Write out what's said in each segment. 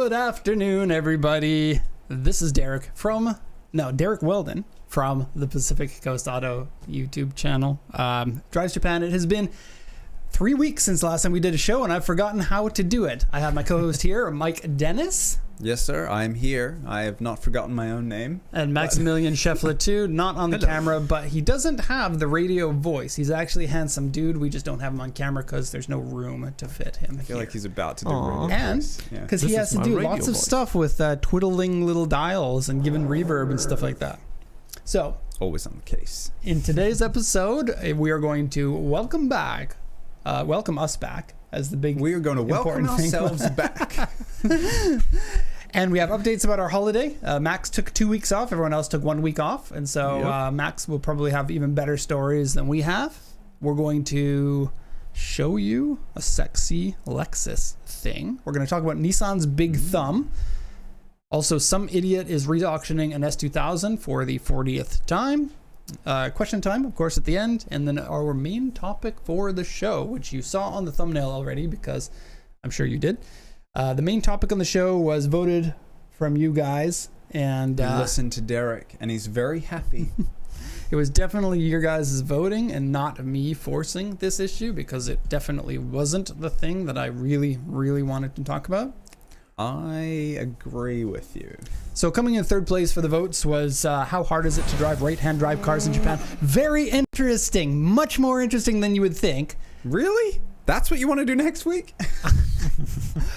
Good afternoon, everybody. This is Derek Weldon from the Pacific Coast Auto YouTube channel. Drives Japan. It has been 3 weeks since the last time we did a show, and I've forgotten how to do it. I have my co-host here, Mike Dennis. Yes, sir. I'm here. I have not forgotten my own name. And Maximilian Scheffler, too. Not on the camera, but he doesn't have the radio voice. He's actually a handsome dude. We just don't have him on camera because there's no room to fit him. I feel like he's about to do radio and because he has to do lots of stuff with twiddling little dials and giving reverb and stuff like that. So, always on the case. In today's episode, we are going to welcome us back as the big. We are going to welcome ourselves back. And we have updates about our holiday. Max took 2 weeks off. Everyone else took 1 week off. And so Max will probably have even better stories than we have. We're going to show you a sexy Lexus thing. We're going to talk about Nissan's big thumb. Also, some idiot is re-auctioning an S2000 for the 40th time. Question time, of course, at the end. And then our main topic for the show, which you saw on the thumbnail already because I'm sure you did. The main topic on the show was voted from you guys, and listen to Derek, and he's very happy. It was definitely your guys' voting and not me forcing this issue, because it definitely wasn't the thing that I really, really wanted to talk about. I agree with you. So coming in third place for the votes was how hard is it to drive right-hand drive cars in Japan? Very interesting, much more interesting than you would think. Really? That's what you want to do next week?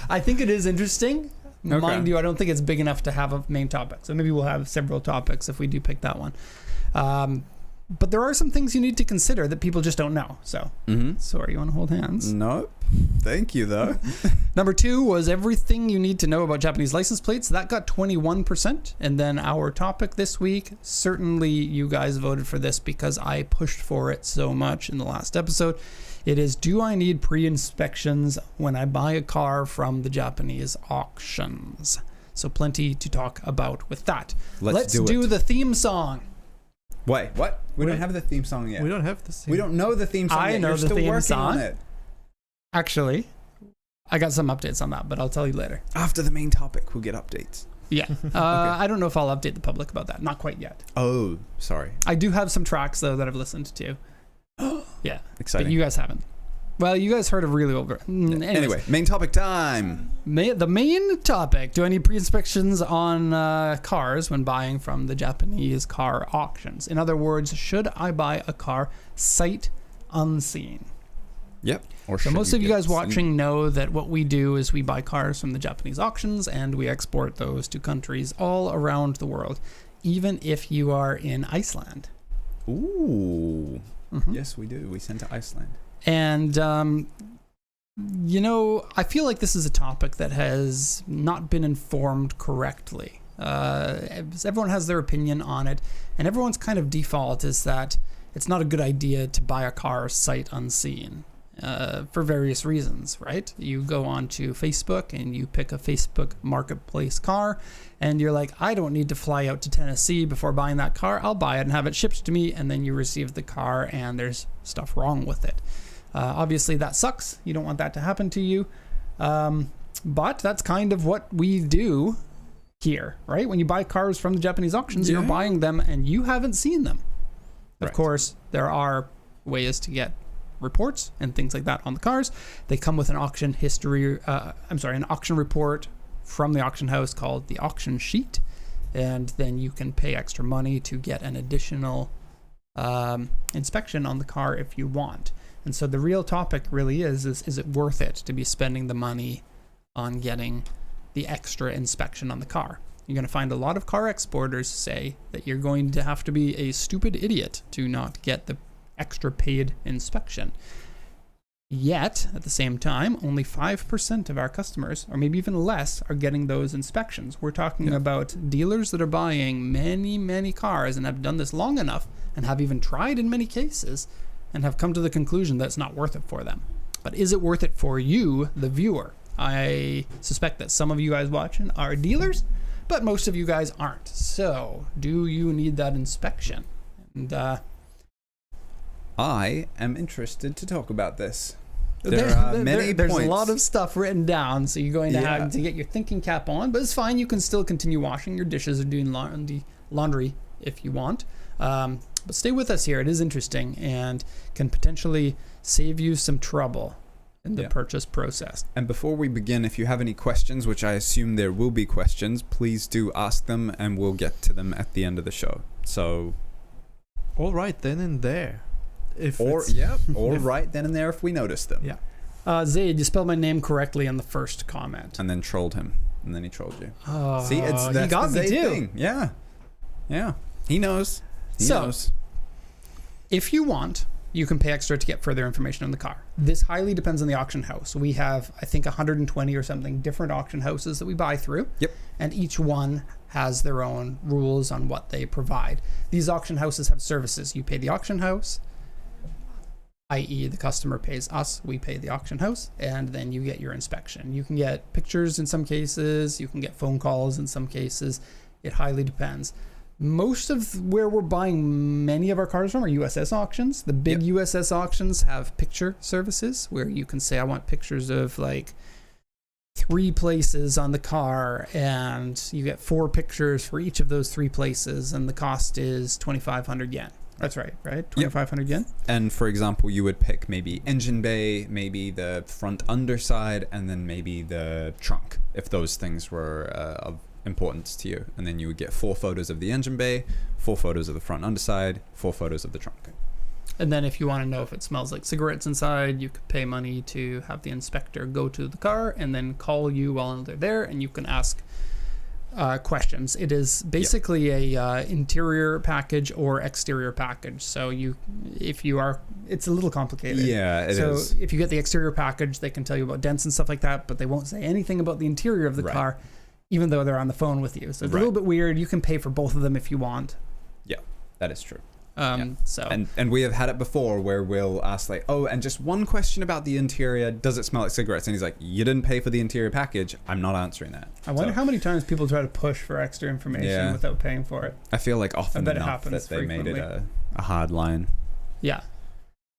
I think it is interesting. Okay. Mind you, I don't think it's big enough to have a main topic. So maybe we'll have several topics if we do pick that one. But there are some things you need to consider that people just don't know. So, Sorry, you want to hold hands? Nope. Thank you, though. Number 2 was everything you need to know about Japanese license plates. That got 21%. And then our topic this week, certainly you guys voted for this because I pushed for it so much in the last episode. It is, do I need pre-inspections when I buy a car from the Japanese auctions? So plenty to talk about with that. Let's do the theme song. Wait, what? We don't have the theme song yet. We don't have the theme. We don't know the theme song yet. I know You're the still theme working song. on it. Actually, I got some updates on that, but I'll tell you later. After the main topic, we'll get updates. Yeah. I don't know if I'll update the public about that. Not quite yet. Oh, sorry. I do have some tracks, though, that I've listened to. Yeah. Exciting. But you guys haven't. Well, you guys heard of really over. Anyway, main topic time. The main topic. Do I need pre-inspections on cars when buying from the Japanese car auctions? In other words, should I buy a car sight unseen? Yep. So most of you guys watching know that what we do is we buy cars from the Japanese auctions and we export those to countries all around the world, even if you are in Iceland. Ooh. Yes, we do. We send to Iceland. And, I feel like this is a topic that has not been informed correctly. Everyone has their opinion on it, and everyone's kind of default is that it's not a good idea to buy a car sight unseen for various reasons, right? You go on to Facebook and you pick a Facebook marketplace car, and you're like, I don't need to fly out to Tennessee before buying that car. I'll buy it and have it shipped to me, and then you receive the car and there's stuff wrong with it. Obviously that sucks. You don't want that to happen to you. But that's kind of what we do here, right? When you buy cars from the Japanese auctions, you're buying them and you haven't seen them. Right. Of course, there are ways to get reports and things like that on the cars. They come with an auction history, an auction report from the auction house called the auction sheet. And then you can pay extra money to get an additional inspection on the car if you want. And so the real topic really is it worth it to be spending the money on getting the extra inspection on the car? You're going to find a lot of car exporters say that you're going to have to be a stupid idiot to not get the extra paid inspection. Yet, at the same time, only 5% of our customers, or maybe even less, are getting those inspections. We're talking about dealers that are buying many, many cars and have done this long enough and have even tried in many cases and have come to the conclusion that it's not worth it for them. But is it worth it for you, the viewer? I suspect that some of you guys watching are dealers, but most of you guys aren't. So, do you need that inspection? And I am interested to talk about this. There are many there's points. a lot of stuff written down, so you're going to Yeah. have to get your thinking cap on, but it's fine. You can still continue washing your dishes or doing laundry if you want. But stay with us here. It is interesting and can potentially save you some trouble in the purchase process. And before we begin, if you have any questions, which I assume there will be questions, please do ask them and we'll get to them at the end of the show. So, all right, then and there. Right then and there if we notice them. Yeah. Zaid, you spelled my name correctly in the first comment. And then trolled him. And then he trolled you. Oh, See, that's he got the me Zaid too. thing. Yeah. Yeah. He knows. He knows. If you want, you can pay extra to get further information on the car. This highly depends on the auction house. We have, I think, 120 or something different auction houses that we buy through. Yep. And each one has their own rules on what they provide. These auction houses have services. You pay the auction house, i.e. the customer pays us, we pay the auction house, and then you get your inspection. You can get pictures in some cases, you can get phone calls in some cases. It highly depends. Most of where we're buying many of our cars from are USS auctions. The big USS auctions have picture services where you can say, I want pictures of like 3 places on the car, and you get 4 pictures for each of those 3 places, and the cost is 2,500 yen. That's right? 2,500 yen? And for example, you would pick maybe engine bay, maybe the front underside, and then maybe the trunk, if those things were of importance to you. And then you would get 4 photos of the engine bay, 4 photos of the front underside, 4 photos of the trunk. And then if you want to know if it smells like cigarettes inside, you could pay money to have the inspector go to the car and then call you while they're there, and you can ask questions. It is basically a interior package or exterior package. So it's a little complicated. Yeah, it is. So if you get the exterior package, they can tell you about dents and stuff like that, but they won't say anything about the interior of the car, even though they're on the phone with you. So it's a little bit weird. You can pay for both of them if you want. Yeah, that is true. So and we have had it before where we'll ask like, oh, and just one question about the interior, does it smell like cigarettes? And he's like, you didn't pay for the interior package, I'm not answering that. I wonder how many times people try to push for extra information without paying for it. I feel like often enough that they made it a hard line. Yeah.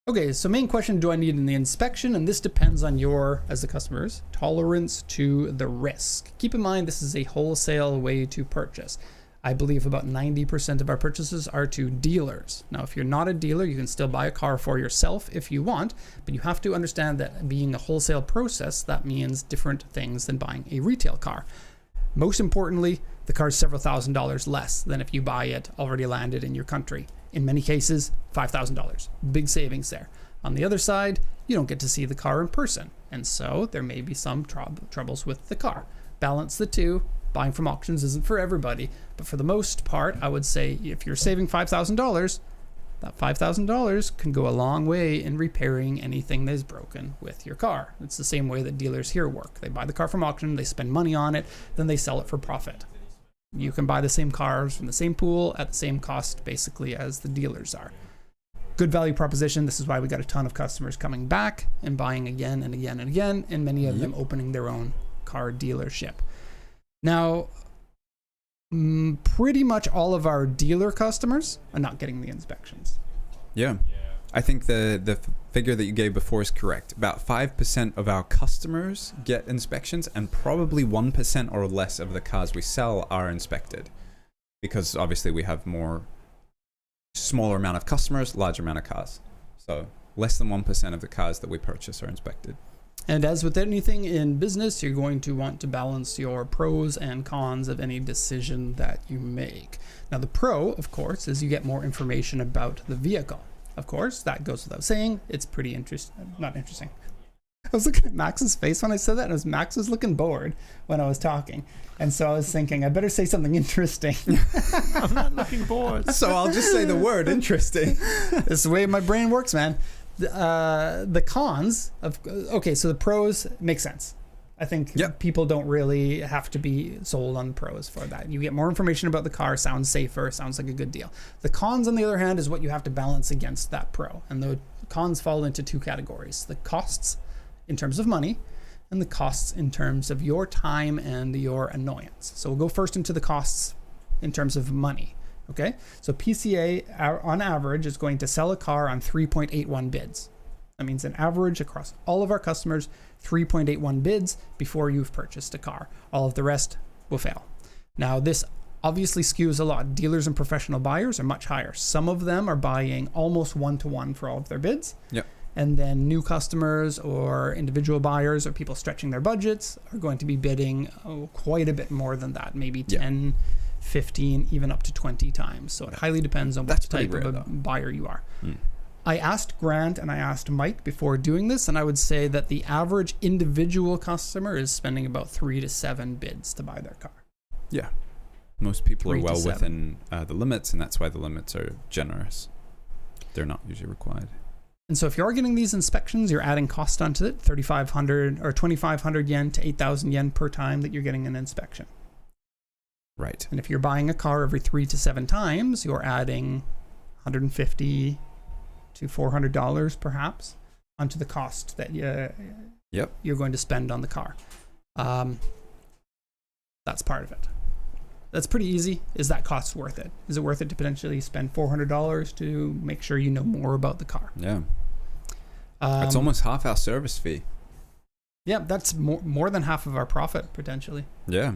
Okay, so main question, do I need in the inspection? And this depends on your, as the customer's, tolerance to the risk. Keep in mind, this is a wholesale way to purchase. I believe about 90% of our purchases are to dealers. Now, if you're not a dealer, you can still buy a car for yourself if you want, but you have to understand that being a wholesale process, that means different things than buying a retail car. Most importantly, the car is several $1,000s less than if you buy it already landed in your country. In many cases, $5,000. Big savings there. On the other side, you don't get to see the car in person, and so there may be some troubles with the car. Balance the two. Buying from auctions isn't for everybody, but for the most part, I would say if you're saving $5,000, that $5,000 can go a long way in repairing anything that is broken with your car. It's the same way that dealers here work. They buy the car from auction, they spend money on it, then they sell it for profit. You can buy the same cars from the same pool at the same cost, basically, as the dealers are. Good value proposition. This is why we got a ton of customers coming back and buying again and again and again, and many of them opening their own car dealership. Now, pretty much all of our dealer customers are not getting the inspections. Yeah. I think the figure that you gave before is correct. About 5% of our customers get inspections, and probably 1% or less of the cars we sell are inspected. Because obviously we have smaller amount of customers, larger amount of cars. So less than 1% of the cars that we purchase are inspected. And as with anything in business, you're going to want to balance your pros and cons of any decision that you make. Now, the pro, of course, is you get more information about the vehicle. Of course, that goes without saying. It's pretty not interesting. I was looking at Max's face when I said that, and Max was looking bored when I was talking. And so I was thinking, I better say something interesting. I'm not looking bored. So I'll just say the word interesting. This is the way my brain works, man. The cons of so the pros make sense. I think people don't really have to be sold on the pros for that. You get more information about the car, sounds safer, sounds like a good deal. The cons, on the other hand, is what you have to balance against that pro. And the cons fall into 2 categories: the costs in terms of money, and the costs in terms of your time and your annoyance. So we'll go first into the costs in terms of money. Okay, so PCA on average is going to sell a car on 3.81 bids. That means an average across all of our customers, 3.81 bids before you've purchased a car. All of the rest will fail. Now, this obviously skews a lot. Dealers and professional buyers are much higher. Some of them are buying almost 1-to-1 for all of their bids. Yep. And then new customers or individual buyers or people stretching their budgets are going to be bidding quite a bit more than that, maybe 10, 15, even up to 20 times. So it highly depends on what type of a buyer you are. I asked Grant and I asked Mike before doing this, and I would say that the average individual customer is spending about 3 to 7 bids to buy their car. Yeah. Most people are 3 to well 7. within the limits, and that's why the limits are generous. They're not usually required. And so if you are getting these inspections, you're adding cost onto it, 3,500 or 2,500 yen to 8,000 yen per time that you're getting an inspection. Right. And if you're buying a car every 3 to 7 times, you're adding $150 to $400 perhaps onto the cost that you're going to spend on the car. That's part of it. That's pretty easy. Is that cost worth it? Is it worth it to potentially spend $400 to make sure you know more about the car? Yeah. It's almost half our service fee. Yeah, that's more than half of our profit potentially. Yeah.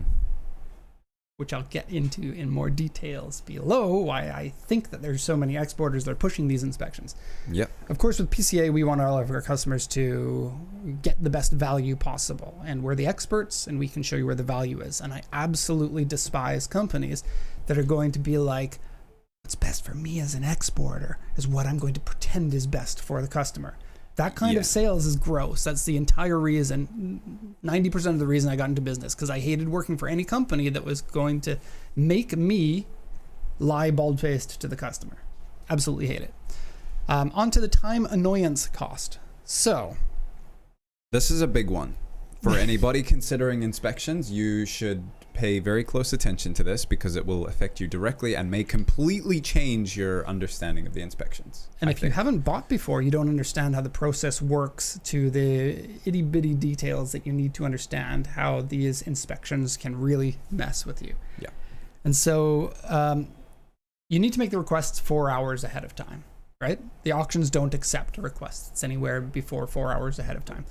Which I'll get into in more details below, why I think that there's so many exporters that are pushing these inspections. Yep. Of course, with PCA, we want all of our customers to get the best value possible. And we're the experts, and we can show you where the value is. And I absolutely despise companies that are going to be like, what's best for me as an exporter is what I'm going to pretend is best for the customer. That kind of sales is gross. That's the entire reason, 90% of the reason I got into business, because I hated working for any company that was going to make me lie bald-faced to the customer. Absolutely hate it. On to the time annoyance cost. So, this is a big one. For anybody considering inspections, you should pay very close attention to this because it will affect you directly and may completely change your understanding of the inspections. And if you haven't bought before, you don't understand how the process works to the itty-bitty details that you need to understand how these inspections can really mess with you. Yeah. And so you need to make the requests 4 hours ahead of time, right? The auctions don't accept requests anywhere before 4 hours ahead of time,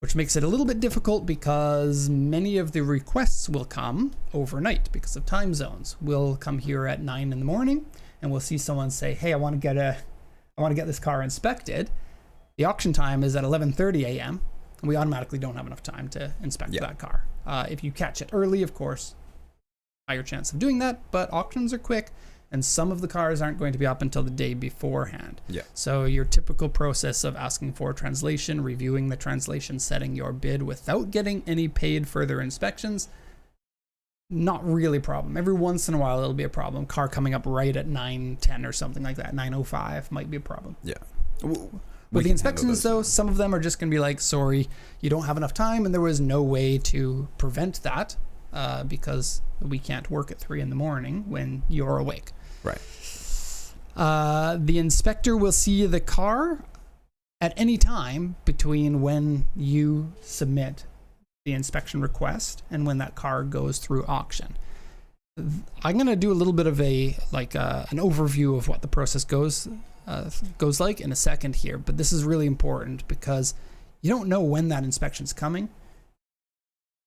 which makes it a little bit difficult because many of the requests will come overnight because of time zones. We'll come here at 9 in the morning and we'll see someone say, hey, I want to get this car inspected. The auction time is at 11:30 a.m. and we automatically don't have enough time to inspect that car. If you catch it early, of course, higher chance of doing that, but auctions are quick. And some of the cars aren't going to be up until the day beforehand. Yeah. So your typical process of asking for a translation, reviewing the translation, setting your bid without getting any paid further inspections, not really a problem. Every once in a while it'll be a problem. Car coming up right at 9:10 or something like that, 9:05 might be a problem. Yeah. With the inspections though, some of them are just going to be like, sorry, you don't have enough time, and there was no way to prevent that because we can't work at 3 in the morning when you're awake. Right. The inspector will see the car at any time between when you submit the inspection request and when that car goes through auction. I'm going to do a little bit of an overview of what the process goes like in a second here, but this is really important because you don't know when that inspection's coming,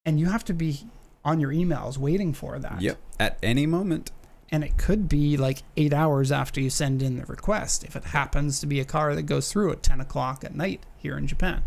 and you have to be on your emails waiting for that. Yep. At any moment. And it could be like 8 hours after you send in the request. If it happens to be a car that goes through at 10 o'clock at night here in Japan,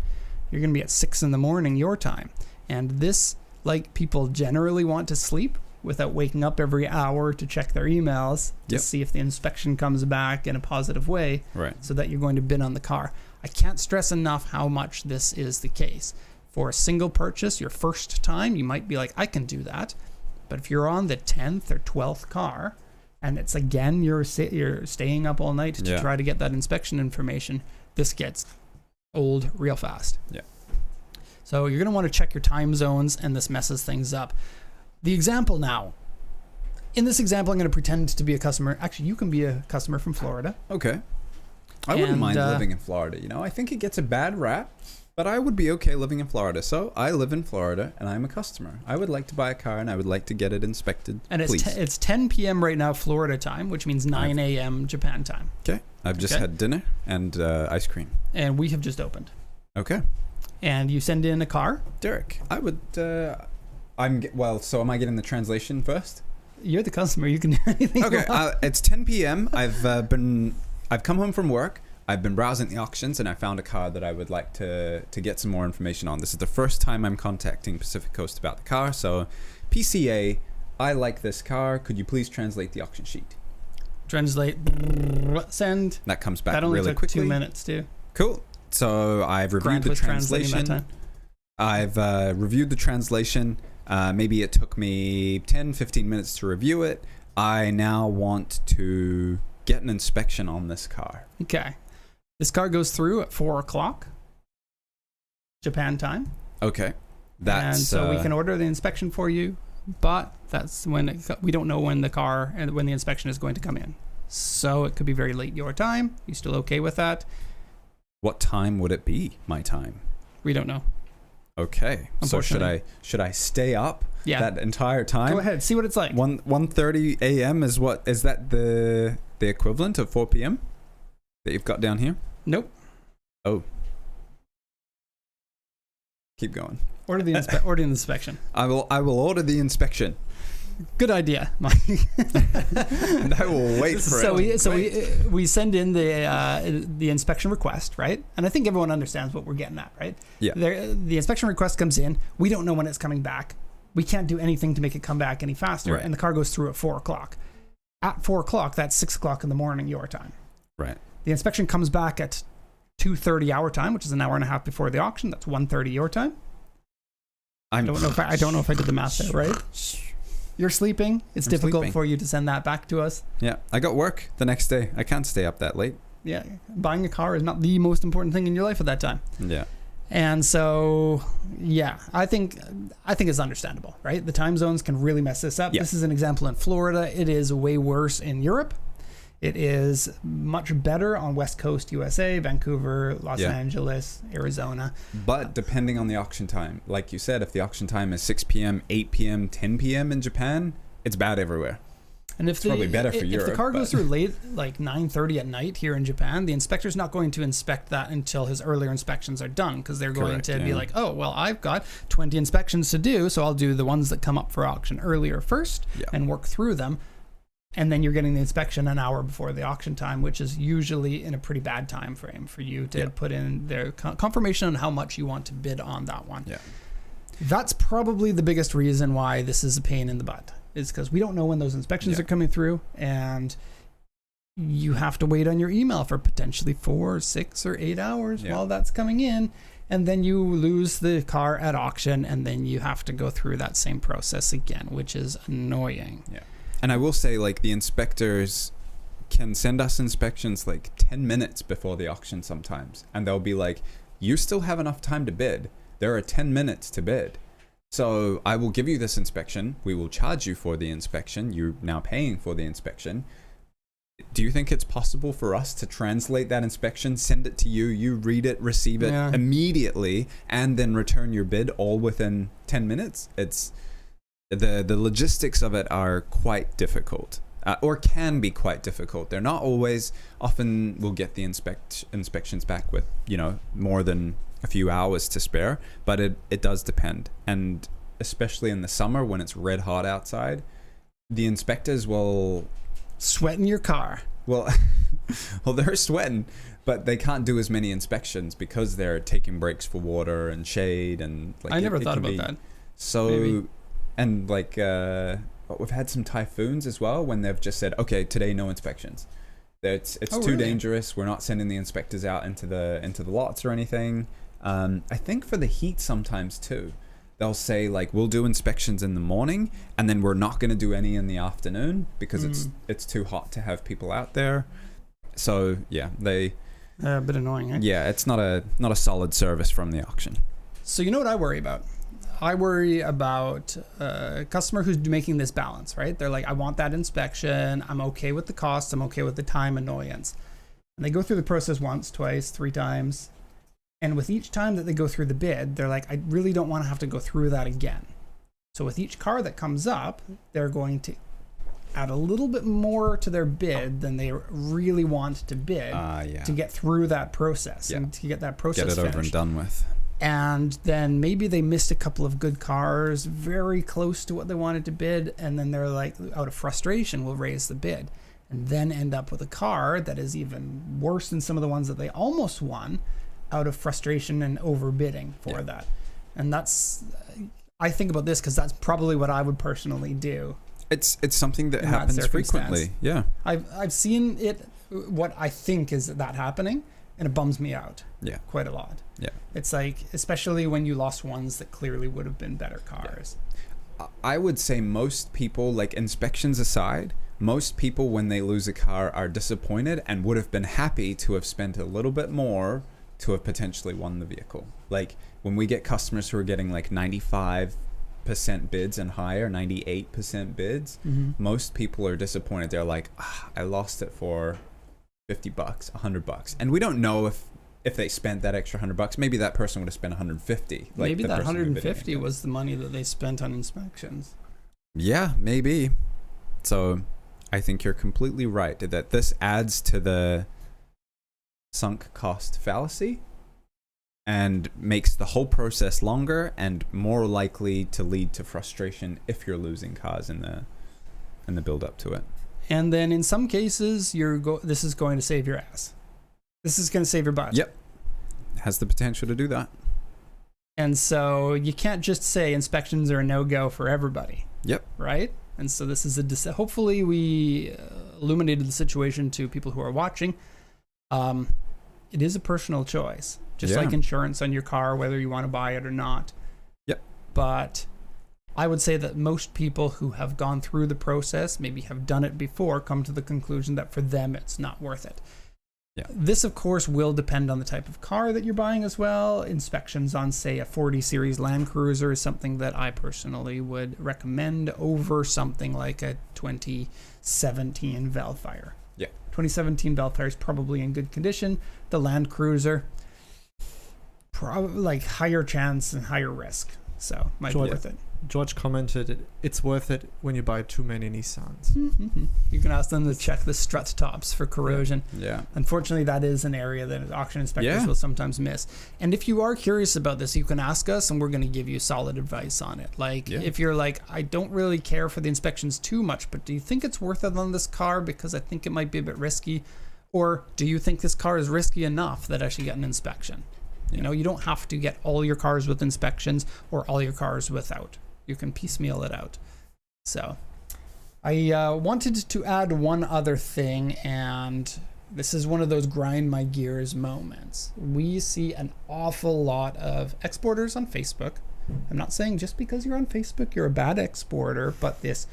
you're going to be at 6 in the morning your time. And this, like, people generally want to sleep without waking up every hour to check their emails to see if the inspection comes back in a positive way, right, so that you're going to bid on the car. I can't stress enough how much this is the case. For a single purchase, your first time, you might be like, I can do that. But if you're on the 10th or 12th car, and it's again, you're staying up all night to try to get that inspection information, this gets old real fast. Yeah. So you're going to want to check your time zones, and this messes things up. The example now. In this example, I'm going to pretend to be a customer. Actually, you can be a customer from Florida. Okay. I wouldn't mind living in Florida. You know, I think it gets a bad rap. But I would be okay living in Florida. So I live in Florida and I'm a customer. I would like to buy a car and I would like to get it inspected. And it's 10 p.m. right now, Florida time, which means 9 a.m. Japan time. Okay. I've just had dinner and ice cream. And we have just opened. Okay. And you send in a car? Derek, I would... so am I getting the translation first? You're the customer. You can do anything. Okay. It's 10 p.m. I've come home from work. I've been browsing the auctions and I found a car that I would like to get some more information on. This is the first time I'm contacting Pacific Coast about the car. So PCA, I like this car. Could you please translate the auction sheet? Translate, send. That comes back that only really took quickly. 2 minutes too. Cool. So I've reviewed the translation. I've reviewed the translation. Maybe it took me 10, 15 minutes to review it. I now want to get an inspection on this car. Okay. This car goes through at 4 o'clock Japan time. Okay. And so we can order the inspection for you, but that's when we don't know when the inspection is going to come in. So it could be very late your time. You still okay with that? What time would it be, my time? We don't know. Okay. So should I stay up that entire time? Go ahead. See what it's like. 1:30 a.m. is that the equivalent of 4 p.m. that you've got down here? Nope. Oh. Keep going. Order the inspection. I will order the inspection. Good idea, Mike. And I will wait for it. We send in the inspection request, right? And I think everyone understands what we're getting at, right? Yeah. The inspection request comes in. We don't know when it's coming back. We can't do anything to make it come back any faster. Right. And the car goes through at 4 o'clock. At 4 o'clock, that's 6 o'clock in the morning your time. Right. The inspection comes back at 2:30 our time, which is an hour and a half before the auction. That's 1:30 your time. I don't know if I did the math there right. You're sleeping. It's difficult for you to send that back to us. Yeah, I got work the next day. I can't stay up that late. Yeah, buying a car is not the most important thing in your life at that time. Yeah. And so, yeah, I think it's understandable, right? The time zones can really mess this up. Yeah. This is an example in Florida. It is way worse in Europe. It is much better on West Coast USA, Vancouver, Los Angeles, Arizona. But depending on the auction time, like you said, if the auction time is 6 p.m., 8 p.m., 10 p.m. in Japan, it's bad everywhere. And if it's probably better for Europe. If the car goes through late, like 9:30 at night here in Japan, the inspector's not going to inspect that until his earlier inspections are done, because they're going to be like, oh, well, I've got 20 inspections to do, so I'll do the ones that come up for auction earlier first and work through them. And then you're getting the inspection an hour before the auction time, which is usually in a pretty bad time frame for you to put in their confirmation on how much you want to bid on that one. Yeah. That's probably the biggest reason why this is a pain in the butt, is because we don't know when those inspections are coming through, and you have to wait on your email for potentially 4, 6, or 8 hours while that's coming in. And then you lose the car at auction, and then you have to go through that same process again, which is annoying. Yeah. And I will say, like, the inspectors can send us inspections like 10 minutes before the auction sometimes. And they'll be like, you still have enough time to bid. There are 10 minutes to bid. So I will give you this inspection. We will charge you for the inspection. You're now paying for the inspection. Do you think it's possible for us to translate that inspection, send it to you, you read it, receive it immediately, and then return your bid all within 10 minutes? It's... The logistics of it are quite difficult, or can be quite difficult. They're not always. Often we'll get the inspections back with, more than a few hours to spare, but it does depend. And especially in the summer when it's red hot outside, the inspectors will... Sweat in your car. Well, they're sweating, but they can't do as many inspections because they're taking breaks for water and shade. And I never thought about that. So... Maybe. And like we've had some typhoons as well when they've just said, okay, today no inspections. It's too dangerous. We're not sending the inspectors out into the lots or anything. I think for the heat sometimes too, they'll say like, we'll do inspections in the morning and then we're not going to do any in the afternoon because it's too hot to have people out there. So yeah, they a bit annoying. Eh? Yeah, it's not a solid service from the auction. So you know what I worry about? I worry about a customer who's making this balance, right? They're like, I want that inspection. I'm okay with the cost. I'm okay with the time annoyance. And they go through the process once, twice, 3 times. And with each time that they go through the bid, they're like, I really don't want to have to go through that again. So with each car that comes up, they're going to add a little bit more to their bid than they really want to bid to get through that process and to get that process finished. Over and done with. And then maybe they missed a couple of good cars very close to what they wanted to bid, and then they're like, out of frustration, we'll raise the bid, and then end up with a car that is even worse than some of the ones that they almost won out of frustration and overbidding for that. And that's, I think about this because that's probably what I would personally do. It's something that happens frequently. Yeah. I've seen it, what I think is that happening, and it bums me out quite a lot. Yeah. It's like, especially when you lost ones that clearly would have been better cars. Yeah. I would say most people, like inspections aside, most people when they lose a car are disappointed and would have been happy to have spent a little bit more to have potentially won the vehicle. Like when we get customers who are getting like 95% bids and higher, 98% bids, most people are disappointed. They're like, I lost it for $50, $100. And we don't know if they spent that extra $100. Maybe that person would have spent 150. Like maybe that 150 was the money that they spent on inspections. Yeah, maybe. So I think you're completely right that this adds to the sunk cost fallacy and makes the whole process longer and more likely to lead to frustration if you're losing cars in the build up to it. And then in some cases, this is going to save your ass. This is going to save your butt. Yep. It has the potential to do that. And so you can't just say inspections are a no-go for everybody. Yep. Right? And so this is hopefully we illuminated the situation to people who are watching. It is a personal choice, just like insurance on your car, whether you want to buy it or not. Yep. But I would say that most people who have gone through the process, maybe have done it before, come to the conclusion that for them it's not worth it. Yeah. This, of course, will depend on the type of car that you're buying as well. Inspections on, say, a 40 Series Land Cruiser is something that I personally would recommend over something like a 2017 Vellfire. 2017 Vellfire is probably in good condition. The Land Cruiser, probably like higher chance and higher risk. So might be worth it. George commented, it's worth it when you buy too many Nissans. Mm-hmm. You can ask them to check the strut tops for corrosion. Yeah. Unfortunately, that is an area that auction inspectors will sometimes miss. And if you are curious about this, you can ask us and we're going to give you solid advice on it. Like if you're like, I don't really care for the inspections too much, but do you think it's worth it on this car because I think it might be a bit risky? Or do you think this car is risky enough that I should get an inspection? You know, you don't have to get all your cars with inspections or all your cars without. You can piecemeal it out. So I wanted to add one other thing, and this is one of those grind my gears moments. We see an awful lot of exporters on Facebook. I'm not saying just because you're on Facebook you're a bad exporter, but this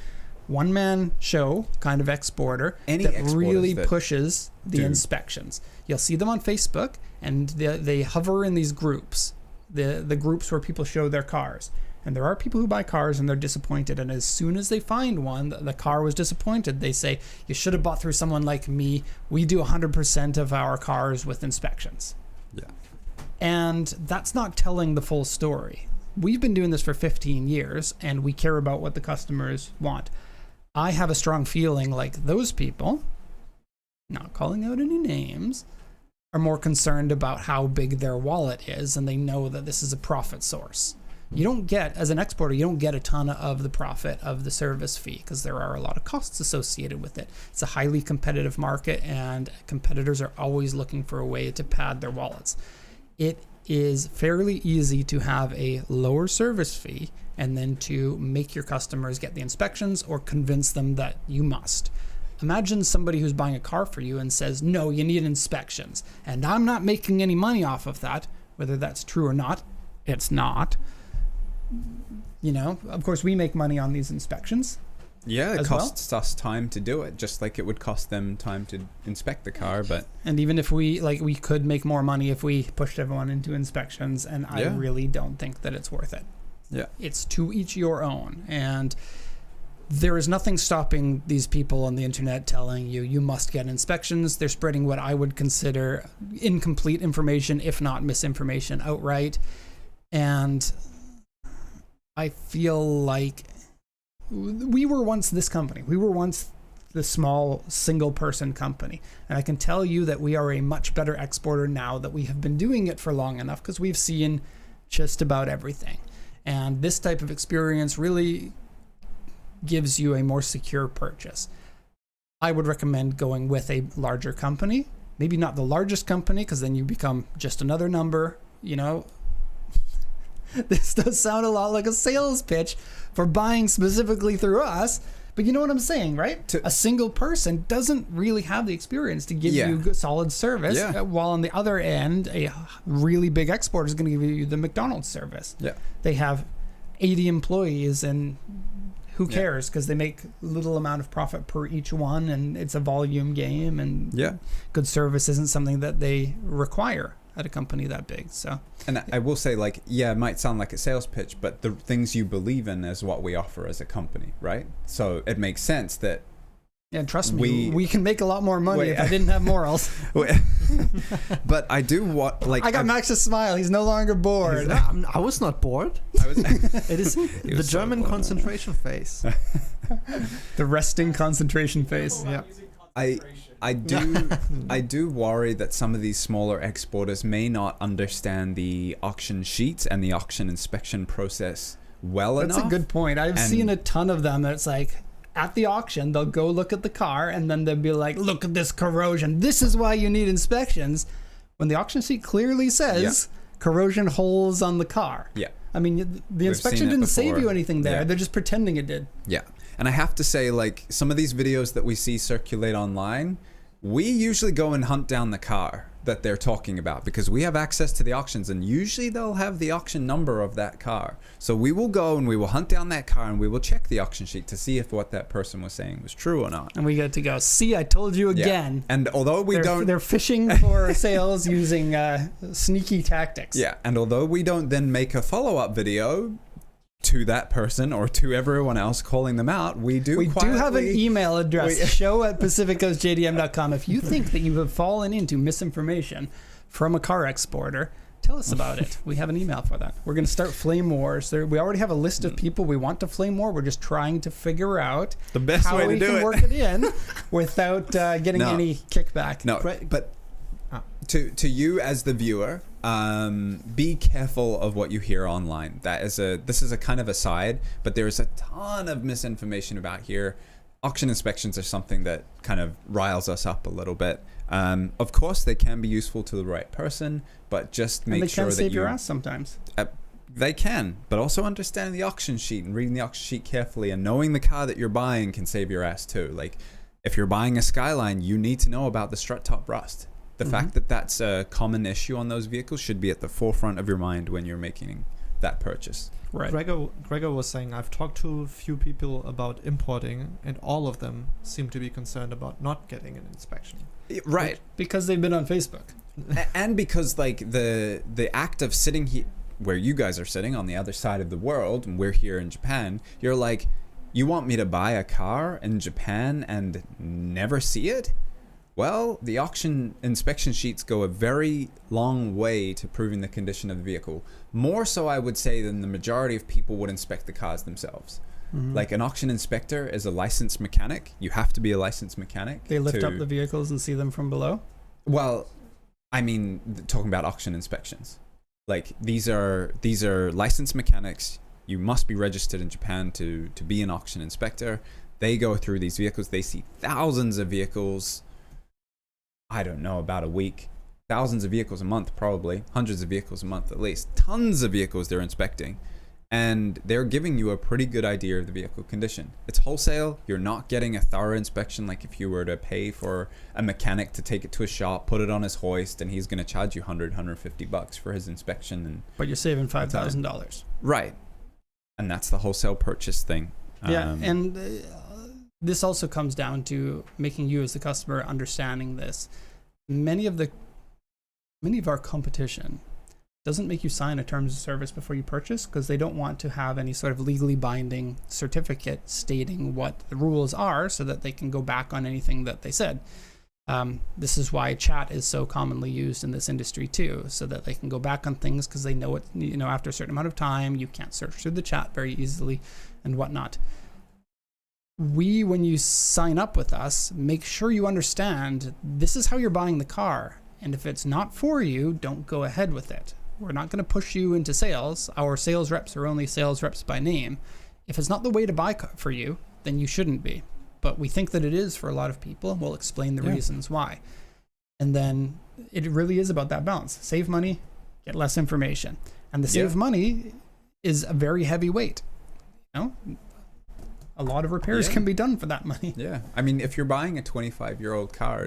one-man show kind of exporter that really pushes the inspections. You'll see them on Facebook, and they hover in these groups, the groups where people show their cars. And there are people who buy cars and they're disappointed. And as soon as they find one, the car was disappointed, they say, you should have bought through someone like me. We do 100% of our cars with inspections. Yeah. And that's not telling the full story. We've been doing this for 15 years and we care about what the customers want. I have a strong feeling like those people, not calling out any names, are more concerned about how big their wallet is, and they know that this is a profit source. You don't get, as an exporter, you don't get a ton of the profit of the service fee because there are a lot of costs associated with it. It's a highly competitive market and competitors are always looking for a way to pad their wallets. It is fairly easy to have a lower service fee and then to make your customers get the inspections or convince them that you must. Imagine somebody who's buying a car for you and says, no, you need inspections. And I'm not making any money off of that. Whether that's true or not, it's not. You know, of course, we make money on these inspections. Yeah, it costs us time to do it, just like it would cost them time to inspect the car. But and even if we could make more money if we pushed everyone into inspections, and I really don't think that it's worth it. Yeah, it's to each your own. And there is nothing stopping these people on the internet telling you you must get inspections. They're spreading what I would consider incomplete information, if not misinformation outright. And I feel like we were once this company. We were once the small single-person company. And I can tell you that we are a much better exporter now that we have been doing it for long enough, because we've seen just about everything. And this type of experience really gives you a more secure purchase. I would recommend going with a larger company. Maybe not the largest company, because then you become just another number, you know. This does sound a lot like a sales pitch for buying specifically through us, but you know what I'm saying, right? A single person doesn't really have the experience to give you good, solid service, while on the other end, a really big exporter is going to give you the McDonald's service. Yeah. They have 80 employees, and who cares, because they make little amount of profit per each one, and it's a volume game, and good service isn't something that they require at a company that big. So, and I will say, like, it might sound like a sales pitch, but the things you believe in is what we offer as a company, right? So it makes sense that trust me, we can make a lot more money if I didn't have morals. But I do I got Max's smile. He's no longer bored. I was not bored. It is the German concentration phase. The resting concentration phase. Yeah. I do worry that some of these smaller exporters may not understand the auction sheets and the auction inspection process enough. That's a good point. I've seen a ton of them that it's like, at the auction, they'll go look at the car, and then they'll be like, look at this corrosion. This is why you need inspections. When the auction sheet clearly says corrosion holes on the car. Yeah. I mean, the inspection didn't save you anything there. Yeah. They're just pretending it did. Yeah. And I have to say, like, some of these videos that we see circulate online, we usually go and hunt down the car that they're talking about, because we have access to the auctions, and usually they'll have the auction number of that car. So we will go and we will hunt down that car, and we will check the auction sheet to see if what that person was saying was true or not. And we get to go, see, I told you again. Yeah. And although they're fishing for sales using sneaky tactics. Yeah. And although we don't then make a follow-up video to that person or to everyone else calling them out, we do have an email address, show@pacificcoastjdm.com. If you think that you have fallen into misinformation from a car exporter, tell us about it. We have an email for that. We're going to start flame wars. We already have a list of people we want to flame war. We're just trying to figure out the best how way to we do can it. work it in without getting any kickback. No, but to you as the viewer, be careful of what you hear online. This is a kind of aside, but there's a ton of misinformation about here. Auction inspections are something that kind of riles us up a little bit. Of course, they can be useful to the right person, but just make sure that they can save your ass sometimes. They can, but also understanding the auction sheet and reading the auction sheet carefully and knowing the car that you're buying can save your ass too. Like, if you're buying a Skyline, you need to know about the strut top rust. The fact that that's a common issue on those vehicles should be at the forefront of your mind when you're making that purchase. Right. Gregor was saying, I've talked to a few people about importing, and all of them seem to be concerned about not getting an inspection. Right. Because they've been on Facebook. And because, like, the act of sitting here where you guys are sitting on the other side of the world, and we're here in Japan, you're like, you want me to buy a car in Japan and never see it? Well, the auction inspection sheets go a very long way to proving the condition of the vehicle. More so, I would say, than the majority of people would inspect the cars themselves. Like, an auction inspector is a licensed mechanic. You have to be a licensed mechanic. They lift up the vehicles and see them from below? Well, I mean, talking about auction inspections. Like, these are licensed mechanics. You must be registered in Japan to be an auction inspector. They go through these vehicles. They see thousands of vehicles. I don't know, about a week. Thousands of vehicles a month, probably. Hundreds of vehicles a month, at least. Tons of vehicles they're inspecting. And they're giving you a pretty good idea of the vehicle condition. It's wholesale. You're not getting a thorough inspection like if you were to pay for a mechanic to take it to a shop, put it on his hoist, and he's going to charge you $150 for his inspection. But you're saving $5,000. Right. And that's the wholesale purchase thing. Yeah, and this also comes down to making you as the customer understanding this. Many of our competition doesn't make you sign a terms of service before you purchase, because they don't want to have any sort of legally binding certificate stating what the rules are so that they can go back on anything that they said. This is why chat is so commonly used in this industry too, so that they can go back on things, because they know it, after a certain amount of time, you can't search through the chat very easily and whatnot. When you sign up with us, make sure you understand this is how you're buying the car. And if it's not for you, don't go ahead with it. We're not going to push you into sales. Our sales reps are only sales reps by name. If it's not the way to buy for you, then you shouldn't be. But we think that it is for a lot of people, and we'll explain the reasons why. And then it really is about that balance. Save money, get less information. And the save money is a very heavy weight. A lot of repairs can be done for that money. Yeah. I mean, if you're buying a 25-year-old car,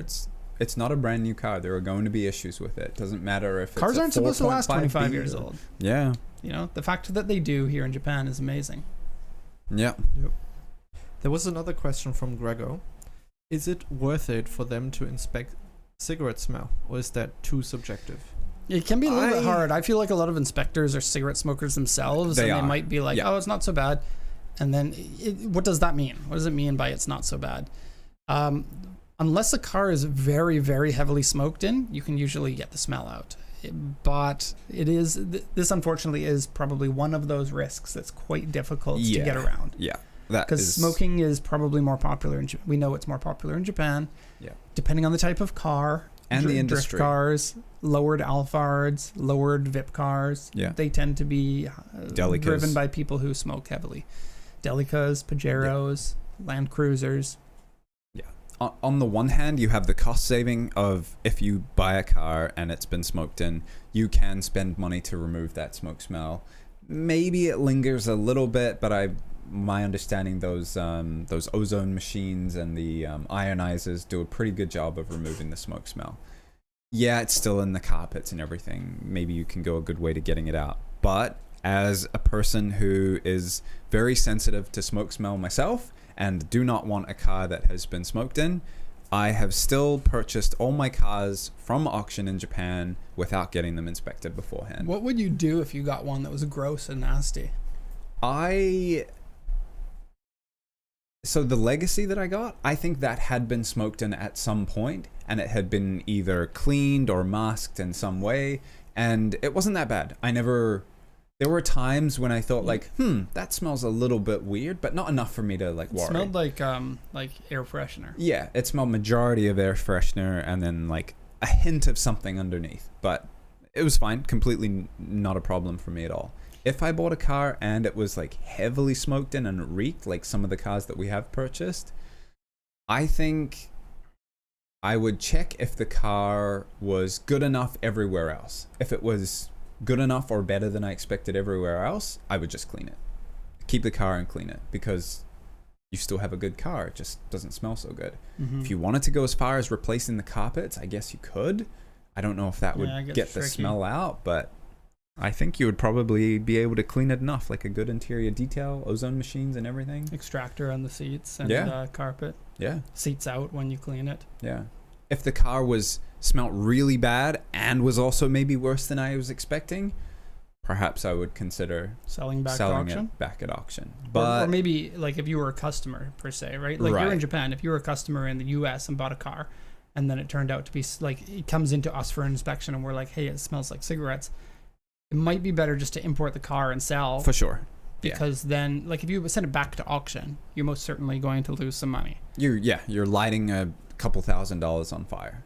it's not a brand new car. There are going to be issues with it. Doesn't matter if cars aren't supposed to last 25 years or, old. Yeah. The fact that they do here in Japan is amazing. Yeah. Yep. There was another question from Gregor. Is it worth it for them to inspect cigarette smell, or is that too subjective? It can be a little bit hard. I feel like a lot of inspectors are cigarette smokers themselves, and they might be like, oh, it's not so bad. And then what does that mean? What does it mean by it's not so bad? Unless a car is very, very heavily smoked in, you can usually get the smell out. But this unfortunately is probably one of those risks that's quite difficult to get around. Yeah. Because smoking is probably more popular in Japan. We know it's more popular in Japan. Yeah. Depending on the type of car. And the industry. Drift cars, lowered Alphards, lowered VIP cars. Yeah. They tend to be Delicas. Driven by people who smoke heavily. Delicas, Pajeros, Land Cruisers. Yeah. On the one hand, you have the cost saving of if you buy a car and it's been smoked in, you can spend money to remove that smoke smell. Maybe it lingers a little bit, but my understanding those ozone machines and the ionizers do a pretty good job of removing the smoke smell. Yeah, it's still in the carpets and everything. Maybe you can go a good way to getting it out. But as a person who is very sensitive to smoke smell myself and do not want a car that has been smoked in, I have still purchased all my cars from auction in Japan without getting them inspected beforehand. What would you do if you got one that was gross and nasty? So the Legacy that I got, I think that had been smoked in at some point, and it had been either cleaned or masked in some way, and it wasn't that bad. There were times when I thought that smells a little bit weird, but not enough for me to worry. It smelled like air freshener. Yeah, it smelled majority of air freshener and then a hint of something underneath, but it was fine. Completely not a problem for me at all. If I bought a car and it was heavily smoked in and it reeked like some of the cars that we have purchased, I think I would check if the car was good enough everywhere else. If it was good enough or better than I expected everywhere else, I would just clean it. Keep the car and clean it, because you still have a good car. It just doesn't smell so good. Mm-hmm. If you wanted to go as far as replacing the carpets, I guess you could. I don't know if that would get the smell out, but I think you would probably be able to clean it enough, like a good interior detail, ozone machines and everything. Extractor on the seats and carpet. Yeah. Seats out when you clean it. Yeah. If the car smelt really bad and was also maybe worse than I was expecting, perhaps I would consider selling it back at auction. But or maybe if you were a customer per se, right? You're in Japan. If you were a customer in the US and bought a car, and then it turned out to be it comes into us for inspection, and we're like, hey, it smells like cigarettes. It might be better just to import the car and sell. For sure. Because then, if you send it back to auction, you're most certainly going to lose some money. You're lighting a couple $1,000s on fire.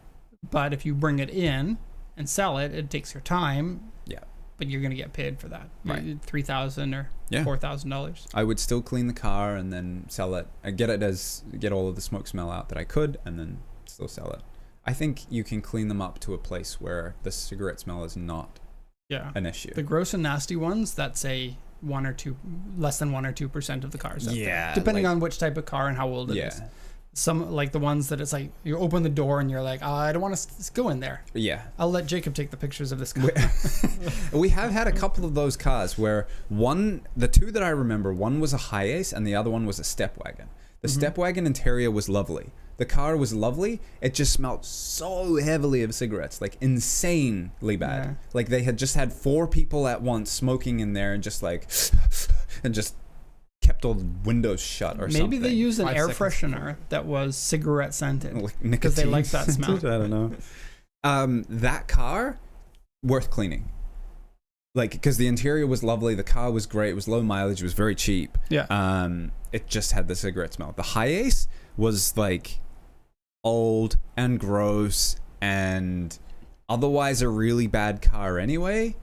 But if you bring it in and sell it, it takes your time. Yeah. But you're going to get paid for that. Right. $3,000 or $4,000. I would still clean the car and then sell it. Get all of the smoke smell out that I could, and then still sell it. I think you can clean them up to a place where the cigarette smell is not an issue. The gross and nasty ones, that's less than 1 or 2% of the cars out there, depending on which type of car and how old it is. Some the ones that it's you open the door and you're like, I don't want to go in there. Yeah. I'll let Jacob take the pictures of this car. We have had a couple of those cars where the two that I remember, one was a Hiace and the other one was a step wagon. The step wagon interior was lovely. The car was lovely. It just smelled so heavily of cigarettes, like insanely bad. Yeah. Like they had just had 4 people at once smoking in there and just like, and just kept all the windows shut or something. Maybe they used an 5 air seconds freshener that was cigarette scented Like because they nicotine like that smell. scented? I don't know. That car, worth cleaning. Like, because the interior was lovely, the car was great, it was low mileage, it was very cheap. Yeah. It just had the cigarette smell. The Hi-Ace was like old and gross and otherwise a really bad car anyway.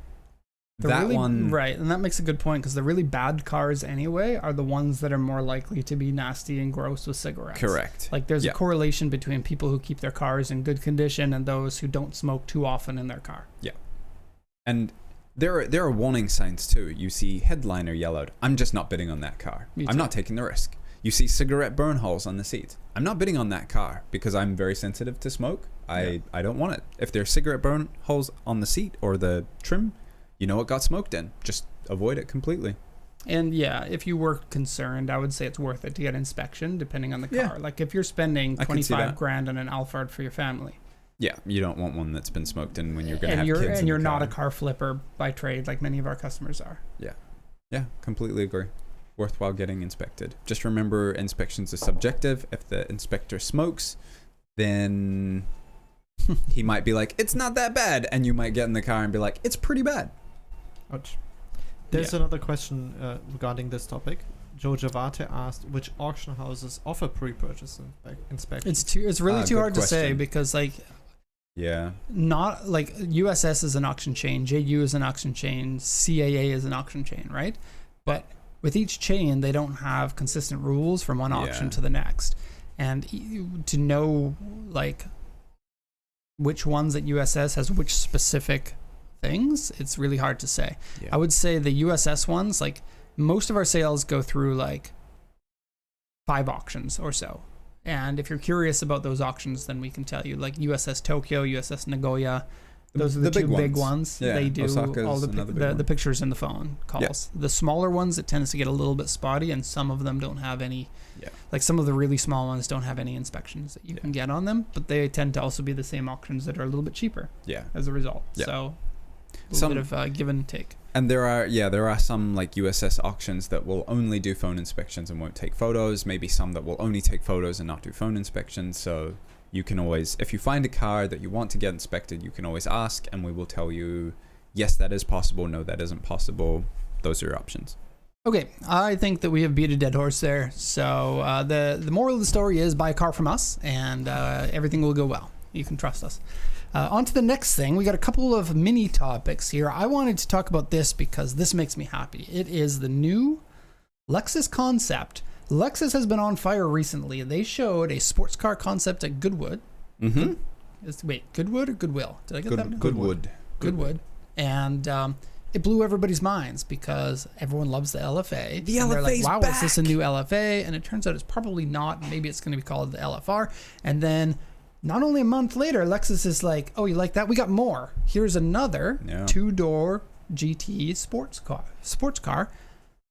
Right, and that makes a good point because the really bad cars anyway are the ones that are more likely to be nasty and gross with cigarettes. Correct. Like there's a correlation between people who keep their cars in good condition and those who don't smoke too often in their car. Yeah. And there are warning signs too. You see headliner yellowed. I'm just not bidding on that car. Me I'm too. not taking the risk. You see cigarette burn holes on the seat. I'm not bidding on that car because I'm very sensitive to smoke. I don't want it. If there's cigarette burn holes on the seat or the trim, you know it got smoked in. Just avoid it completely. And yeah, if you were concerned, I would say it's worth it to get inspection depending on the car. Yeah. Like if you're spending I can see 25 that. grand on an Alphard for your family. Yeah, you don't want one that's been smoked in when you're going to have you're, kids and in you're the not car. a car flipper by trade like many of our customers are. Yeah, completely agree. Worthwhile getting inspected. Just remember, inspections are subjective. If the inspector smokes, then he might be like, it's not that bad. And you might get in the car and be like, it's pretty bad. Ouch. There's another question regarding this topic. Joe Javate asked which auction houses offer pre-purchase inspection. It's really too good hard to say question. because like Yeah. not like USS is an auction chain, JU is an auction chain, CAA is an auction chain, right? But with each chain, they don't have consistent rules from one auction Yeah. to the next. And to know like which ones at USS has which specific things, it's really hard to say. Yeah. I would say the USS ones, like most of our sales go through like 5 auctions or so. And if you're curious about those auctions, then we can tell you like USS Tokyo, USS Nagoya. Those are the 2 big ones. Yeah, They do Osaka's all another big one. the pictures in the phone calls. The smaller ones, it tends to get a little bit spotty, and some of them don't have any. Yeah. Like some of the really small ones don't have any inspections that you can get on them, but they tend to also be the same auctions that are a little bit cheaper Yeah. as a result. Yeah. So a little bit of give and take. And there are some like USS auctions that will only do phone inspections and won't take photos. Maybe some that will only take photos and not do phone inspections. So you can always, if you find a car that you want to get inspected, you can always ask and we will tell you, yes, that is possible. No, that isn't possible. Those are your options. Okay, I think that we have beat a dead horse there. So the moral of the story is buy a car from us and everything will go well. You can trust us. On to the next thing. We got a couple of mini topics here. I wanted to talk about this because this makes me happy. It is the new Lexus Concept. Lexus has been on fire recently. They showed a sports car concept at Goodwood. Mm-hmm. Wait, Goodwood or Goodwill? Did I get that? Goodwood. Goodwood. And it blew everybody's minds because everyone loves the LFA. The and they're like, LFA's wow, back. is this a new LFA? And it turns out it's probably not. Maybe it's going to be called the LFR. And then not only a month later, Lexus is like, oh, you like that? We got more. Here's another 2-door GT sports car.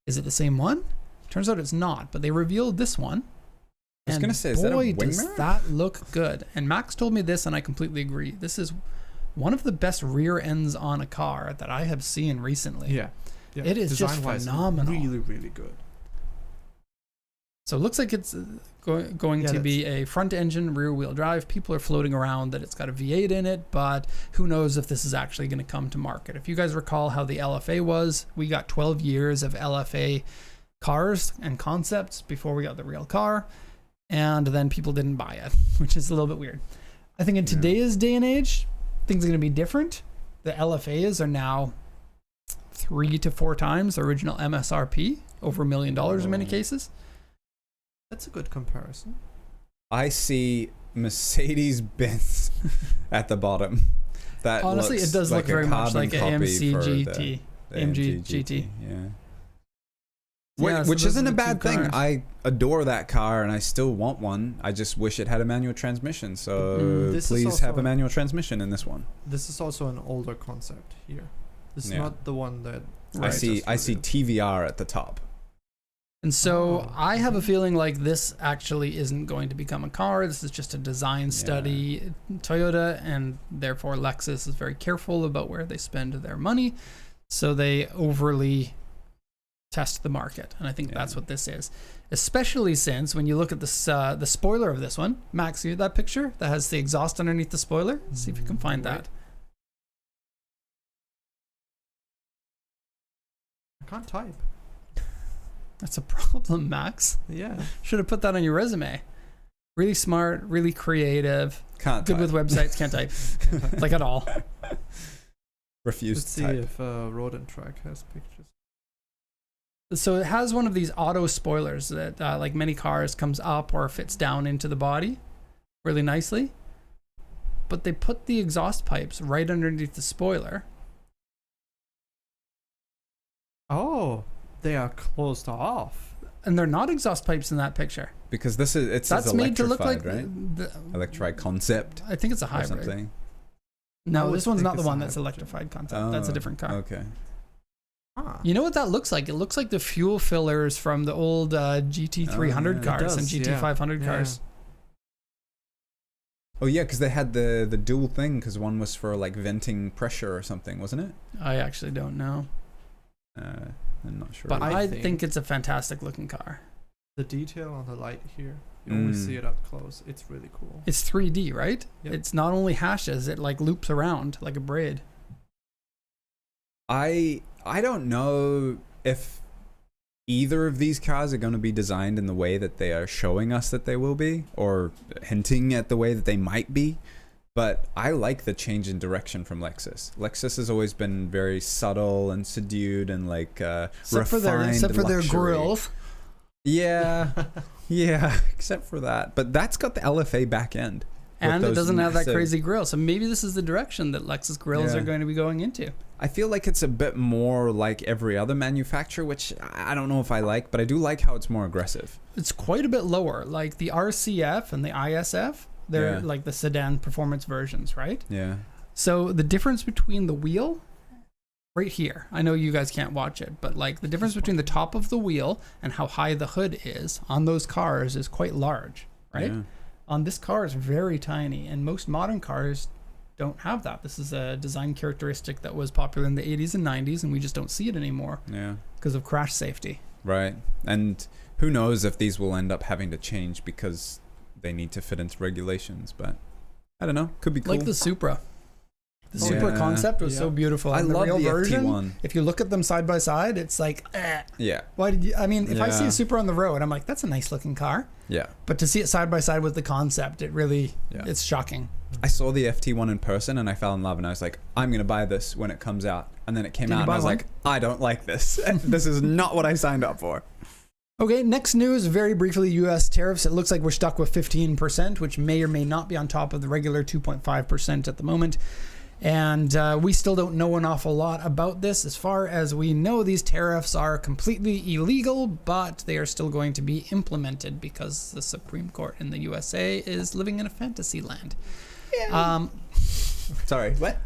Is it the same one? Turns out it's not, but they revealed this one. I was going to say, is boy, that a wing does mirror? that look good. And Max told me this, and I completely agree. This is one of the best rear ends on a car that I have seen recently. Yeah. It is just Design-wise, phenomenal. Really, really good. So it looks like it's going to be a front engine, rear wheel drive. People are floating around that it's got a V8 in it, but who knows if this is actually going to come to market. If you guys recall how the LFA was, we got 12 years of LFA cars and concepts before we got the real car, and then people didn't buy it, which is a little bit weird. I think in today's day and age, things are going to be different. The LFAs are now 3 to 4 times the original MSRP, over $1 million in many cases. That's a good comparison. I see Mercedes-Benz at the bottom. That Honestly, looks it does look like a very much carbon like an copy AMC for GT. the AMG GT. Yeah. Yeah, so Which those isn't are a the bad two thing. cars. I adore that car and I still want one. I just wish it had a manual transmission. So This is please have also- a manual transmission in this one. This is also an older concept here. This is Yeah. not the one that I see TVR at the top. And so Oh, I have a feeling like this actually isn't going to become a car. This is just a design study. Toyota and therefore Lexus is very careful about where they spend their money. So they overly test the market. And I think that's what this is. Especially since when you look at this, the spoiler of this one, Max, see that picture that has the exhaust underneath the spoiler? Let's see if you can find that. I can't type. That's a problem, Max. Yeah. Should have put that on your resume. Really smart, really creative, Can't good type. with websites, can't type. Like at all. Refuse Let's to see type. if Road and Track has pictures. So it has one of these auto spoilers that, like many cars, comes up or fits down into the body really nicely. But they put the exhaust pipes right underneath the spoiler. Oh, they are closed off. And they're not exhaust pipes in that picture. Because this is it's That's made to look like right? the, Electrified Concept I think it's a or hybrid. something. I No, would this one's think not the it's a one that's hybrid. electrified concept. That's a different car. Okay. Ah. You know what that looks like? It looks like the fuel fillers from the old GT300 yeah. cars It and does, yeah. GT500 Yeah. cars. Oh yeah, because they had the dual thing. Because one was for like venting pressure or something, wasn't it? I actually don't know. I'm not sure. But I I think- think it's a fantastic looking car. The detail on the light here, you only see it up close. It's really cool. It's 3D, right? Yep. It's not only hashes, it like loops around like a braid. I don't know if either of these cars are going to be designed in the way that they are showing us that they will be, or hinting at the way that they might be. But I like the change in direction from Lexus. Lexus has always been very subtle and subdued and like Except for their luxury. grills. Yeah, yeah. Except for that, but that's got the LFA back end, with And it those doesn't have that massive- crazy grill. So maybe this is the direction that Lexus grills Yeah. are going to be going into. I feel like it's a bit more like every other manufacturer, which I don't know if I like, but I do like how it's more aggressive. It's quite a bit lower. Like the RCF and the ISF, they're Yeah. like the sedan performance versions, right? Yeah. So the difference between the wheel right here, I know you guys can't watch it, but like the difference between the top of the wheel and how high the hood is on those cars is quite large, right? Yeah. On this car is very tiny, and most modern cars don't have that. This is a design characteristic that was popular in the 80s and 90s, and we just don't see it anymore Yeah. because of crash safety. Right. And who knows if these will end up having to change because they need to fit into regulations, but I don't know. Could be cool. Like the Supra. The Oh, Supra yeah. concept was so Yeah. beautiful. I And love the real the version, FT1. if you look at them side by side, it's like, Yeah. why did you? I mean, if I see Yeah. a Supra on the road, I'm like, that's a nice looking car. Yeah. But to see it side by side with the concept, it really, Yeah. it's shocking. I saw the FT1 in person and I fell in love and I was like, I'm going to buy this when it comes out. And then it came Did you out and buy I was one? like, I don't like this. This is not what I signed up for. Okay, next news, very briefly, U.S. tariffs. It looks like we're stuck with 15%, which may or may not be on top of the regular 2.5% at the moment. And we still don't know an awful lot about this. As far as we know, these tariffs are completely illegal, but they are still going to be implemented because the Supreme Court in the USA is living in a fantasy land. Sorry. What?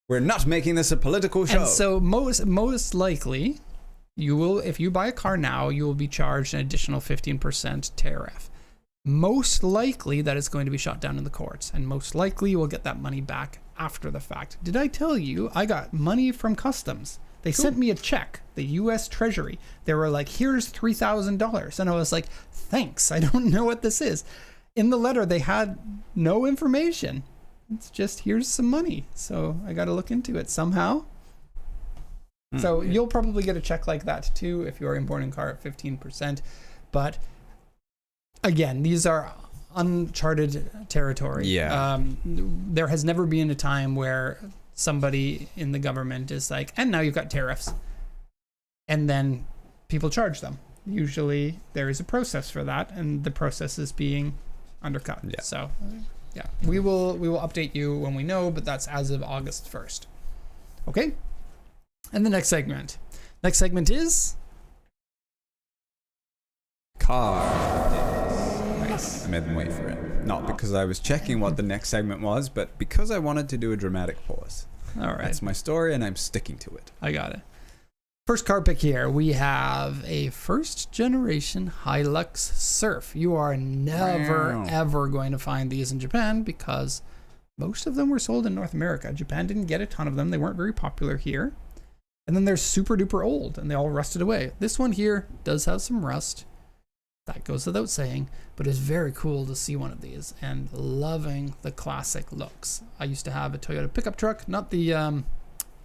We're not making this a political show. And so most likely, you will, if you buy a car now, you will be charged an additional 15% tariff. Most likely that is going to be shot down in the courts, and most likely you will get that money back after the fact. Did I tell you I got money from customs? They sent me a check, the U.S. Treasury. They were like, here's $3,000. And I was like, thanks, I don't know what this is. In the letter, they had no information. It's just, here's some money. So I got to look into it somehow. So you'll probably get a check like that too if you're importing a car at 15%. But again, these are uncharted territory. Yeah. There has never been a time where somebody in the government is like, and now you've got tariffs. And then people charge them. Usually there is a process for that, and the process is being undercut. Yeah. So yeah, we will update you when we know, but that's as of August 1st. Okay? And the next segment. Next segment is car. nice. I made them wait for it. Not because I was checking what the next segment was, but because I wanted to do a dramatic pause. All right. That's my story and I'm sticking to it. I got it. First car pick here, we have a first generation Hilux Surf. You are never, ever going to find these in Japan because most of them were sold in North America. Japan didn't get a ton of them. They weren't very popular here. And then they're super duper old and they all rusted away. This one here does have some rust. That goes without saying, but it's very cool to see one of these and loving the classic looks. I used to have a Toyota pickup truck, not the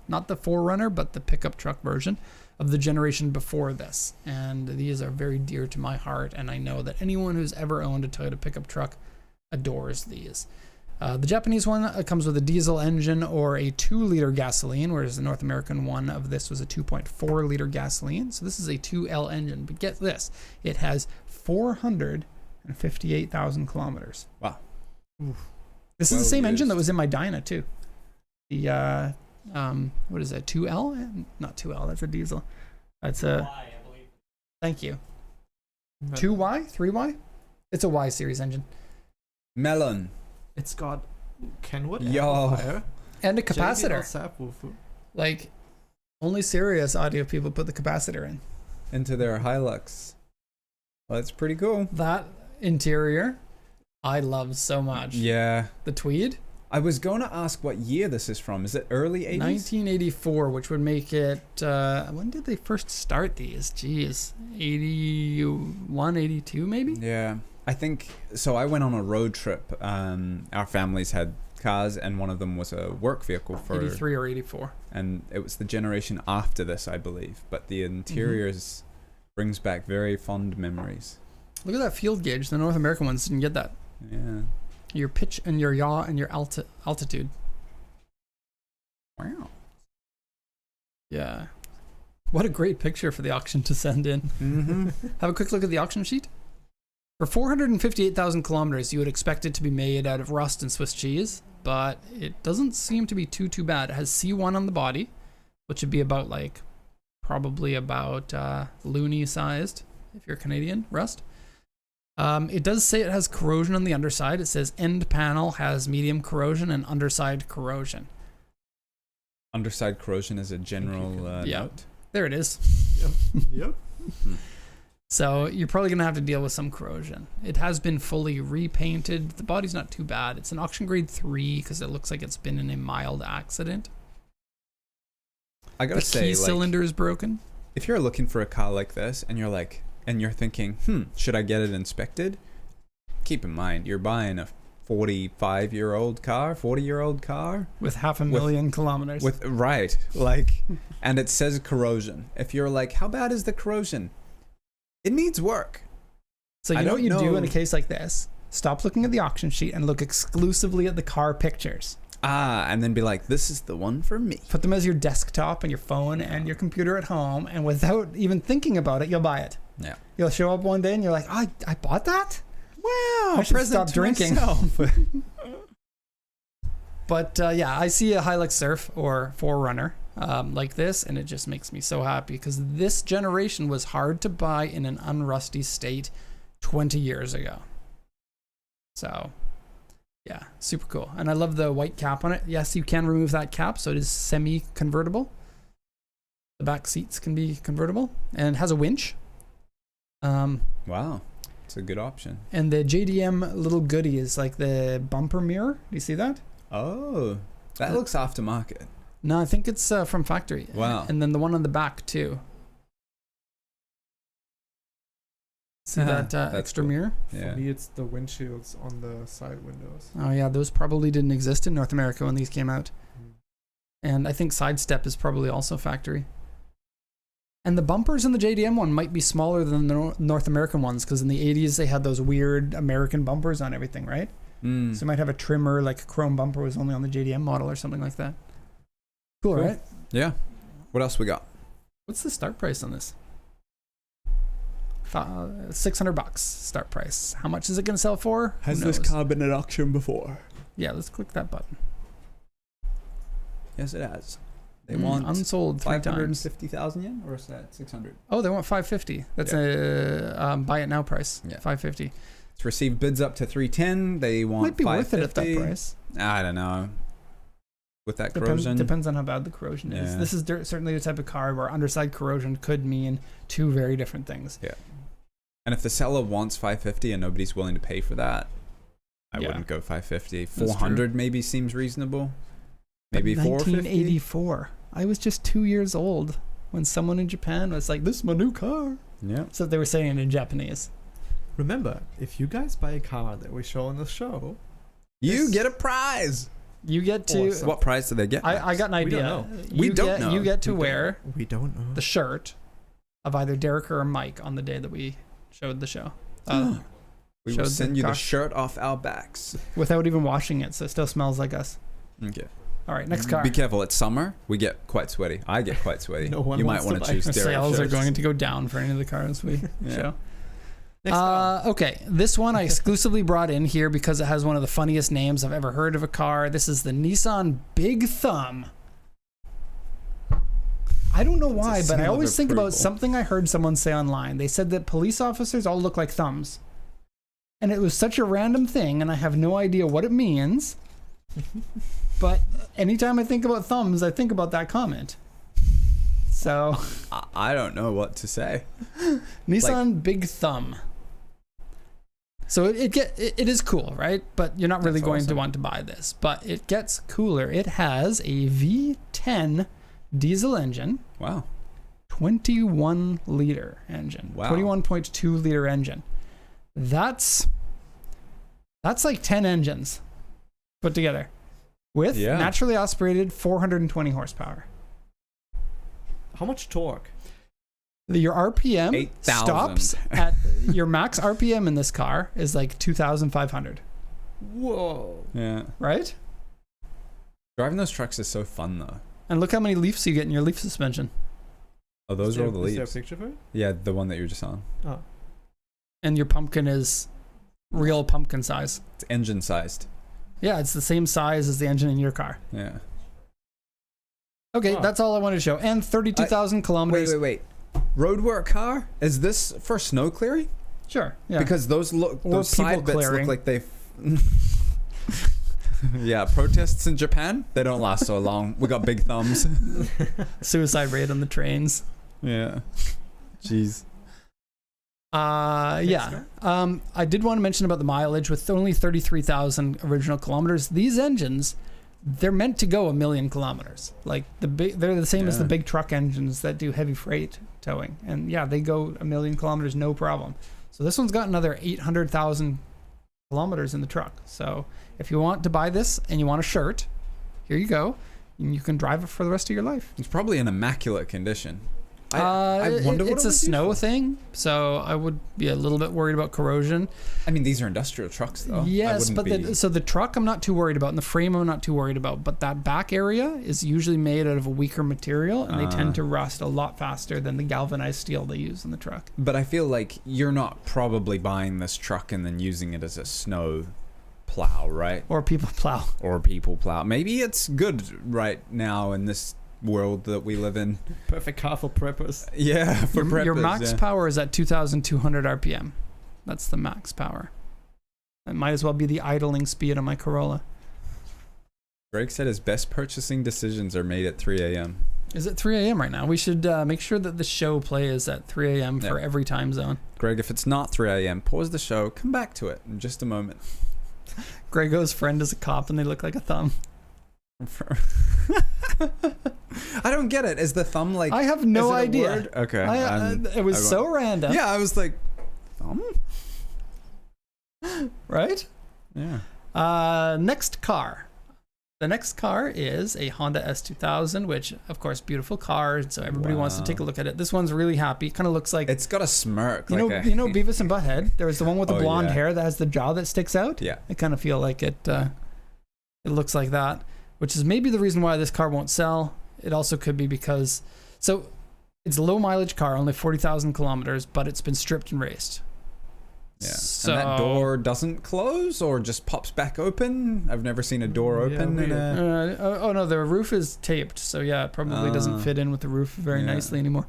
4Runner, but the pickup truck version of the generation before this. And these are very dear to my heart. And I know that anyone who's ever owned a Toyota pickup truck adores these. The Japanese one comes with a diesel engine or a 2-liter gasoline, whereas the North American one of this was a 2.4-liter gasoline. So this is a 2L engine. But get this, it has 458,000 kilometers. Wow. Oof. This is the same engine that was in my Dyna too. The what is that? 2L? Not 2L. That's a diesel. That's a. Y, I believe. Thank you. 2Y? 3Y? It's a Y series engine. Melon. It's got Kenwood and a capacitor. Subwoofer. Like, only serious audio people put the capacitor in. Into their Hilux. Well, that's pretty cool. That interior, I love so much. Yeah. The tweed. I was going to ask what year this is from. Is it early 80s? 1984, which would make it, when did they first start these? Jeez, 81, 82 maybe? Yeah. I think, so I went on a road trip. Our families had cars and one of them was a work vehicle for 83 or 84. And it was the generation after this, I believe. But the interiors brings back very fond memories. Look at that field gauge. The North American ones didn't get that. Yeah. Your pitch and your yaw and your altitude. Wow. Yeah. What a great picture for the auction to send in. Mm-hmm. Have a quick look at the auction sheet. For 458,000 kilometers, you would expect it to be made out of rust and Swiss cheese, but it doesn't seem to be too bad. It has C1 on the body, which would be about probably about loony sized, if you're Canadian, rust. It does say it has corrosion on the underside. It says end panel has medium corrosion and underside corrosion. Underside corrosion is a general note. There it is. Yep. So you're probably going to have to deal with some corrosion. It has been fully repainted. The body's not too bad. It's an auction grade 3 because it looks like it's been in a mild accident. I gotta say, the key cylinder is broken. If you're looking for a car like this and you're thinking, should I get it inspected? Keep in mind, you're buying a 45-year-old car, 40-year-old car. With 500,000 kilometers. And it says corrosion. If you're like, how bad is the corrosion? It needs work. So you know what you do in a case like this? Stop looking at the auction sheet and look exclusively at the car pictures. And then be like, this is the one for me. Put them as your desktop and your phone and your computer at home, and without even thinking about it, you'll buy it. Yeah. You'll show up one day and you're like, I bought that? Wow. I should stop drinking. But yeah, I see a Hilux Surf or 4Runner like this, and it just makes me so happy because this generation was hard to buy in an unrusty state 20 years ago. So yeah, super cool. And I love the white cap on it. Yes, you can remove that cap, so it is semi-convertible. The back seats can be convertible, and it has a winch. Wow, it's a good option. And the JDM little goodie is like the bumper mirror. Do you see that? Oh, that looks aftermarket. No, I think it's from factory. Wow. And then the one on the back too. See that extra cool. mirror? Yeah. For me, it's the windshields on the side windows. Oh yeah, those probably didn't exist in North America when these came out. And I think side step is probably also factory. And the bumpers in the JDM one might be smaller than the North American ones because in the 80s they had those weird American bumpers on everything, right? So you might have a trimmer, like a chrome bumper was only on the JDM model or something like that. Cool, right? Yeah. What else we got? What's the start price on this? $600 start price. How much is it going to sell for? Has this car been at auction before? Yeah, let's click that button. Yes, it has. They want unsold 3 times. 550,000 yen, or is that 600? Oh, they want 550. That's a buy it now price. Yeah. 550. It's received bids up to 310. They want Might be worth it at that 550. price. I don't know. with that corrosion. Depends on how bad the corrosion is. Yeah. This is certainly the type of car where underside corrosion could mean two very different things. Yeah. And if the seller wants 550 and nobody's willing to pay for that, I wouldn't go 550. 400 maybe seems reasonable. Maybe 450. 1984. I was just 2 years old when someone in Japan was like, "This is my new car." Yeah. So they were saying it in Japanese. Remember, if you guys buy a car that we show on the show, You get a prize. You get to. Awesome. What prize do they get? I got an idea. We don't know. You get to We wear we don't know. the shirt of either Derek or Mike on the day that we showed the show. We showed will send you car the shirt off our backs. without even washing it, so it still smells like us. Okay. All right, next car. Be careful. It's summer. We get quite sweaty. I get quite sweaty. No one you might wants to want to buy. choose The Derek sales are shirts. going to go down for any of the cars we Yeah. show. Next car. Okay, this one I exclusively brought in here because it has one of the funniest names I've ever heard of a car. This is the Nissan Big Thumb. I don't know why, but I seal of always think about approval. something I heard someone say online. They said that police officers all look like thumbs. And it was such a random thing, and I have no idea what it means. But anytime I think about thumbs, I think about that comment. So, I don't know what to say. Nissan Big Thumb. So it is cool, right? But you're not really That's going to awesome. want to buy this. But it gets cooler. It has a V10 diesel engine, Wow. 21 liter engine, Wow. 21.2 liter engine. That's like 10 engines put together with naturally aspirated 420 horsepower. How much torque? Your RPM 8,000. stops at your max RPM in this car is like 2,500, Whoa. Yeah. right? Driving those trucks is so fun though. And look how many leafs you get in your leaf suspension. Oh, those are all the Is there a leaves. picture for it? Yeah, the one that you were just on. Oh. And your pumpkin is real pumpkin size. It's engine sized. Yeah, it's the same size as the engine in your car. Yeah. Okay, Oh. that's all I wanted to show. And 32,000 kilometers. Wait. Roadwork car? Is this for snow clearing? Sure. Yeah. Because those Or side people bits clearing. look like they. Yeah, protests in Japan, they don't last so long. We got big thumbs. Suicide rate on the trains. Yeah. Jeez. Yeah. I did want to mention about the mileage with only 33,000 original kilometers. These engines, they're meant to go 1,000,000 kilometers. Like they're the same as the big truck engines that do heavy freight towing. And yeah, they go 1,000,000 kilometers, no problem. So this one's got another 800,000 kilometers in the truck. So if you want to buy this and you want a shirt, here you go. And you can drive it for the rest of your life. It's probably in immaculate condition. I wonder what it's it a was snow used for. thing, so I would be a little bit worried about corrosion. I mean, these are industrial trucks, though. Yes, but so the truck I'm not too worried about, and the frame I'm not too worried about. But that back area is usually made out of a weaker material, and they tend to rust a lot faster than the galvanized steel they use in the truck. But I feel like you're not probably buying this truck and then using it as a snow plow, right? Or people plow. Or people plow. Maybe it's good right now in this world that we live in. Perfect car for preppers. Yeah, for preppers, Your max yeah. power is at 2,200 RPM. That's the max power. It might as well be the idling speed on my Corolla. Greg said his best purchasing decisions are made at 3 a.m. Is it 3 a.m. right now? We should make sure that the show play is at 3 a.m. for every time zone. Greg, if it's not 3 a.m., pause the show, come back to it in just a moment. Grego's friend is a cop and they look like a thumb. I don't get it. Is the thumb like... I have no is it a idea. word? Okay. It was so random. Yeah, I was like, thumb? Right? Yeah. Next car. The next car is a Honda S2000, which, of course, beautiful car, so everybody wants to take a look at it. This one's really happy. Kind of looks like... It's got a smirk. You know Beavis and Butthead? There was the one with the Oh, blonde yeah. hair that has the jaw that sticks out. Yeah. I kind of feel like it looks like that, which is maybe the reason why this car won't sell. It also could be because... So, it's a low mileage car, only 40,000 kilometers, but it's been stripped and raced. Yeah. So, And that door doesn't close or just pops back open? I've never seen a door open in a... oh no, the roof is taped, so yeah, it probably doesn't fit in with the roof very nicely anymore.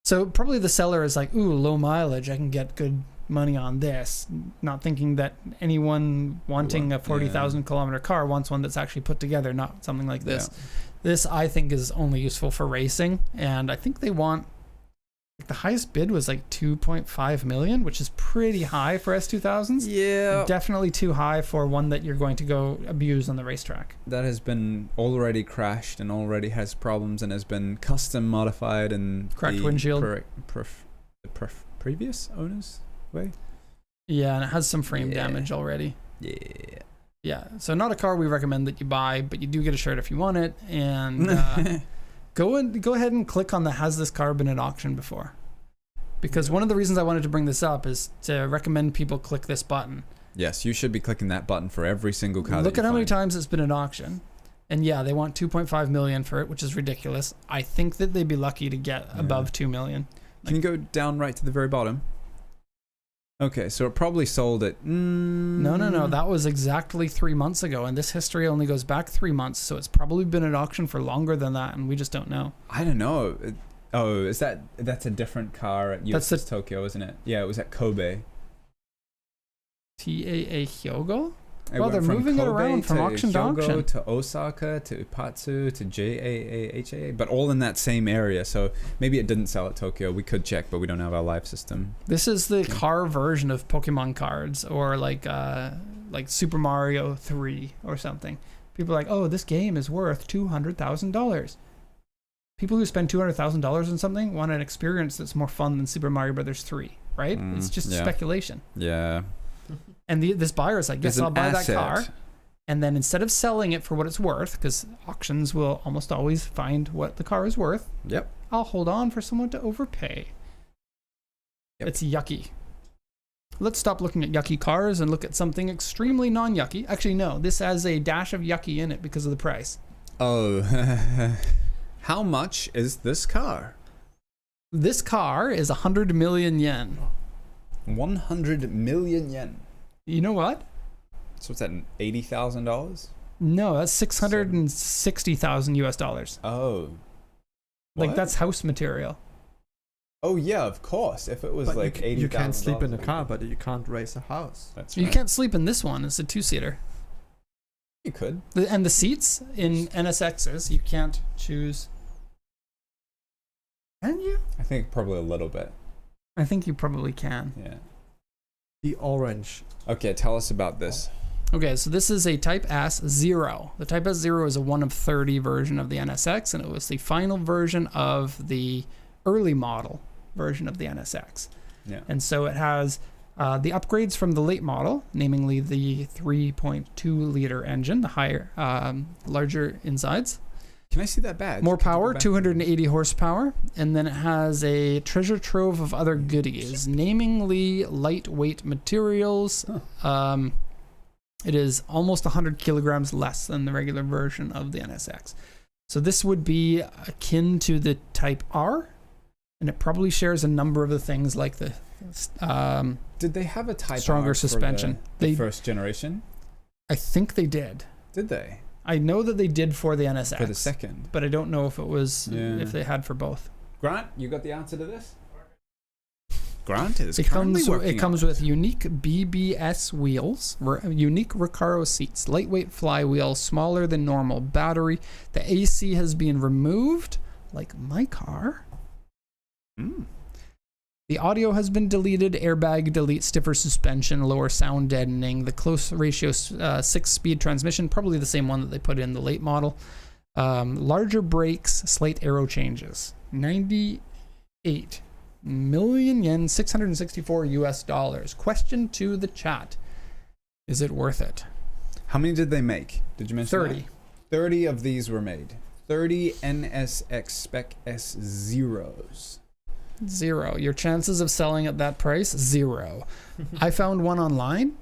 So probably the seller is like, ooh, low mileage, I can get good money on this, not thinking that anyone wanting a 40,000 kilometer car wants one that's actually put together, not something like this. Yeah. This, I think, is only useful for racing, and I think they want, the highest bid was like 2.5 million, which is pretty high for S2000s. Yeah. Definitely too high for one that you're going to go abuse on the racetrack. That has been already crashed and already has problems and has been custom modified and Cracked windshield. Previous owners way. Yeah, and it has some frame damage already. Yeah. Yeah, so not a car we recommend that you buy, but you do get a shirt if you want it. And go ahead and click on the "Has this car been at auction before?" Because one of the reasons I wanted to bring this up is to recommend people click this button. Yes, you should be clicking that button for every single car. Look at how many times it's been at auction. And yeah, they want 2.5 million for it, which is ridiculous. I think that they'd be lucky to get above 2 million. Can you go down right to the very bottom? Okay, so it probably sold at... No. That was exactly 3 months ago, and this history only goes back 3 months, so it's probably been at auction for longer than that, and we just don't know. I don't know. Oh, that's a different car at USS Tokyo, isn't it? Yeah, it was at Kobe. TAA Hyogo? It Well, they're went from moving it Kobe around from to auction to Hyogo auction. to Osaka to Ipatsu to JAAHA, but all in that same area. So maybe it didn't sell at Tokyo. We could check, but we don't have our live system. This is the car version of Pokemon cards, or like Super Mario 3 or something. People are like, oh, this game is worth $200,000. People who spend $200,000 on something want an experience that's more fun than Super Mario Brothers 3, right? It's just speculation. Yeah. And this buyer is like, yes, I'll buy that car. And then instead of selling it for what it's worth, because auctions will almost always find what the car is worth, Yep. I'll hold on for someone to overpay. Yep. It's yucky. Let's stop looking at yucky cars and look at something extremely non-yucky. Actually, no, this has a dash of yucky in it because of the price. Oh, how much is this car? This car is 100 million yen. 100 million yen. You know what? So what's that, $80,000? No, that's 660,000 US dollars. Oh. Like What? that's house material. Oh yeah, of course. If it was But like $80,000. you can sleep in a car, but you can't race a house. That's You right. can't sleep in this one. It's a two-seater. You could. And the seats in NSXs, you can't choose. Can you? I think probably a little bit. I think you probably can. Yeah. The orange. Okay, tell us about this. Okay, so this is a Type S Zero. The Type S Zero is a 1 of 30 version of the NSX, and it was the final version of the early model version of the NSX. Yeah. And so it has the upgrades from the late model, namely the 3.2 liter engine, the higher, larger insides. Can I see that badge? More Could you go power, back? 280 horsepower, and then it has a treasure trove of other goodies, namely lightweight materials. It is almost 100 kilograms less than the regular version of the NSX. So this would be akin to the Type R, and it probably shares a number of the things like the Did they have a Type stronger R for suspension. the They- first generation? I think they did. Did they? I know that they did for the NSX. For the second. But I don't know if it was if they had for both. Grant, you got the answer to this? Grant is It comes with unique BBS wheels, unique Recaro seats, lightweight flywheel, smaller than normal battery. The AC has been removed, like my car. The audio has been deleted, airbag delete, stiffer suspension, lower sound deadening, the close ratio 6-speed transmission, probably the same one that they put in the late model. Larger brakes, slight aero changes. 98 million yen, 664 US dollars. Question to the chat. Is it worth it? How many did they make? Did you mention 30. that? 30 of these were made. 30 NSX Spec S Zeros. 0. Your chances of selling at that price, 0. I found one online.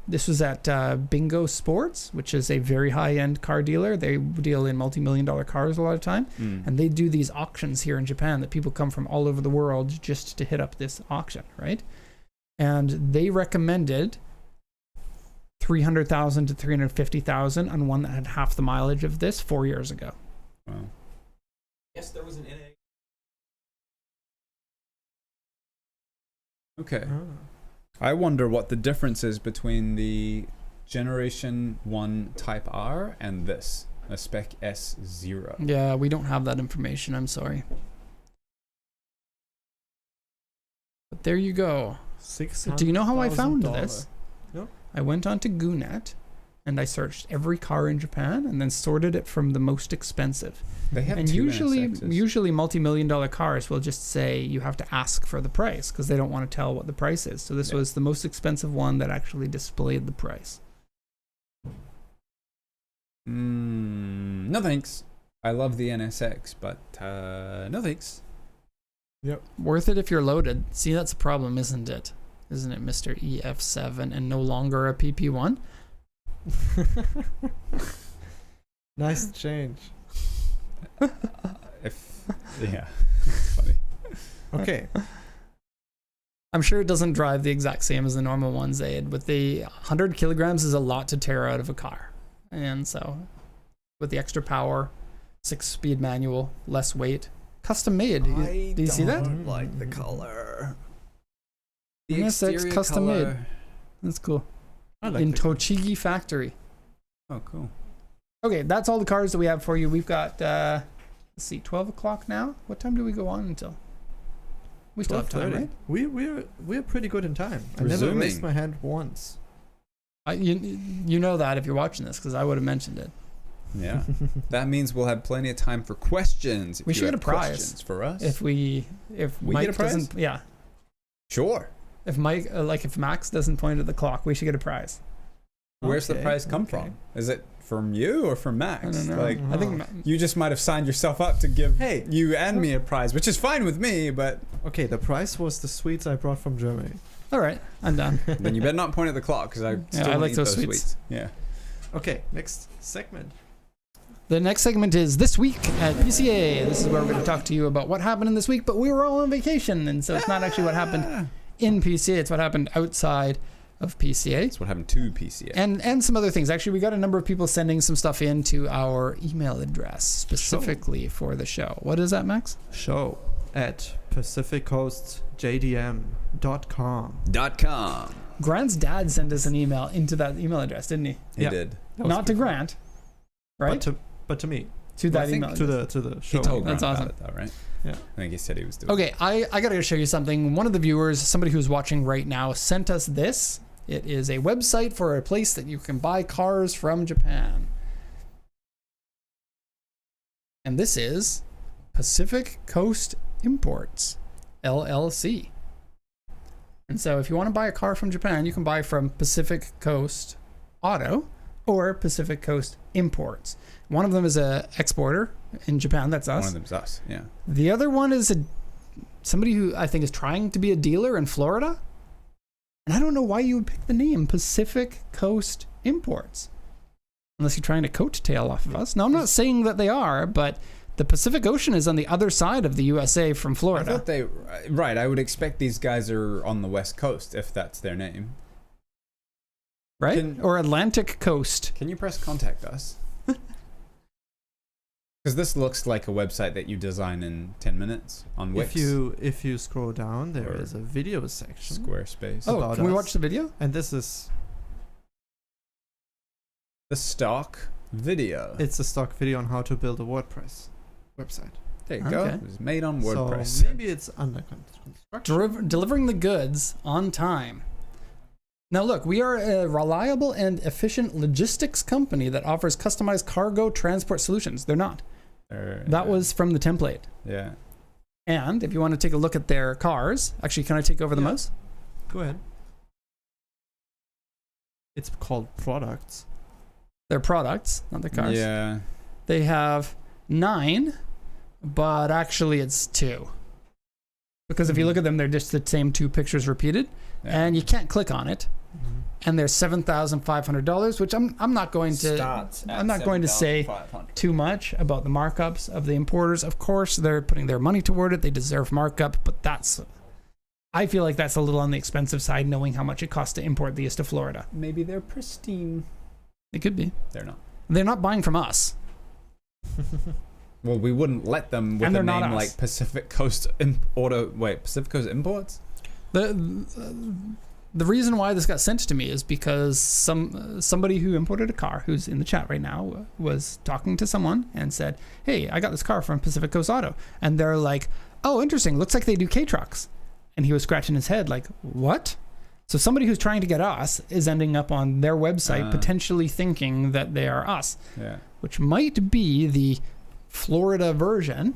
This was at Bingo Sports, which is a very high-end car dealer. They deal in multi-million-dollar cars a lot of time, and they do these auctions here in Japan that people come from all over the world just to hit up this auction, right? And they recommended 300,000 to 350,000 on one that had half the mileage of this 4 years ago. Wow. Yes, there was an NA Okay. Ah. I wonder what the difference is between the Generation 1 Type R and this, a Spec S0. Yeah, we don't have that information. I'm sorry. But there you go. Do you know how I found this? No. I went onto GooNet and I searched every car in Japan and then sorted it from the most expensive. They have And two usually NSXs. multi-million-dollar cars will just say you have to ask for the price because they don't want to tell what the price is. So this was the most expensive one that actually displayed the price. No thanks. I love the NSX, but no thanks. Yep. Worth it if you're loaded. See, that's a problem, isn't it? Isn't it, Mr. EF7 and no longer a PP1? Nice change. Yeah, it's funny. Okay. I'm sure it doesn't drive the exact same as the normal ones, Zaid. With the 100 kilograms is a lot to tear out of a car. And so, with the extra power, 6-speed manual, less weight, custom made. Do you see that? Like the color. The NSX exterior custom color. made. That's cool. I like In the color. Tochigi factory. Oh, cool. Okay, that's all the cars that we have for you. We've got, let's see, 12 o'clock now? What time do we go on until? We still have time, 12:30. right? We're pretty good in time. I never Resuming. raised my hand once. You know that if you're watching this, because I would have mentioned it. Yeah. That means we'll have plenty of time for questions. If We you should have get a prize. questions for us. If We Mike get a prize? doesn't, yeah. Sure. If Mike, if Max doesn't point at the clock, we should get a prize. Where's the Okay, prize come okay. from? Is it from you or from Max? I don't know. Like, I think you just might have signed yourself up to give Hey. you and me a prize, which is fine with me, but Okay, the price was the sweets I brought from Germany. all right, I'm done. then you better not point at the clock because I still I wanna like eat those those sweets. Yeah. Okay, next segment. The next segment is This Week at PCA. This is where we're going to talk to you about what happened in this week, but we were all on vacation, and so it's not actually what happened in PCA. It's what happened outside of PCA. That's what happened to PCA. And some other things. Actually, we got a number of people sending some stuff in to our email address specifically for the show. What is that, Max? Show at pacificcoastjdm.com. .com. Grant's dad sent us an email into that email address, didn't he? He Yeah. did. Not to Grant, right? But to me. To Well, I that think email To address. the show. He told That's Grant awesome. about it, though, right? Yeah. I think he said he was doing Okay, I got to show you something. One of the viewers, somebody who's watching right now, sent us this. It is a website for a place that you can buy cars from Japan. And this is Pacific Coast Imports, LLC. And so if you want to buy a car from Japan, you can buy from Pacific Coast Auto or Pacific Coast Imports. One of them is a exporter in Japan, that's us. One of them's us, yeah. The other one is somebody who I think is trying to be a dealer in Florida. And I don't know why you would pick the name Pacific Coast Imports. Unless you're trying to coattail off of us. Now, I'm not saying that they are, but the Pacific Ocean is on the other side of the USA from I Florida. thought they... Right, I would expect these guys are on the West Coast, if that's their name. Right? Or Atlantic Coast. Can you press contact us? Because this looks like a website that you design in 10 minutes on Wix. If you scroll down, there Or is a video section. Squarespace. Oh, About can we us. watch the video? And this is The stock video. it's a stock video on how to build a WordPress website. There you go. Okay. It was made on WordPress. So maybe it's under construction. Delivering the goods on time. Now look, we are a reliable and efficient logistics company that offers customized cargo transport solutions. They're not. That was from the template. Yeah. And if you want to take a look at their cars, actually, can I take over the Yeah. mouse? Go ahead. It's called products. Their products, not their cars. Yeah. They have 9, but actually it's 2. Because if you look at them, they're just the same 2 pictures repeated, Yeah. and you can't click on it. And they're $7,500, which I'm not going to I'm not going to say too much about the markups of the importers. Of course, they're putting their money toward it. They deserve markup, but I feel like that's a little on the expensive side, knowing how much it costs to import these to Florida. Maybe they're pristine. It could be. They're not. They're not buying from us. Well, we wouldn't let them with And a they're not name us. like Pacific Coast Pacific Coast Imports? The reason why this got sent to me is because somebody who imported a car, who's in the chat right now, was talking to someone and said, "Hey, I got this car from Pacific Coast Auto," and they're like, "Oh, interesting. Looks like they do K-trucks." And he was scratching his head like, "What?" So somebody who's trying to get us is ending up on their website potentially thinking that they are us, which might be the Florida version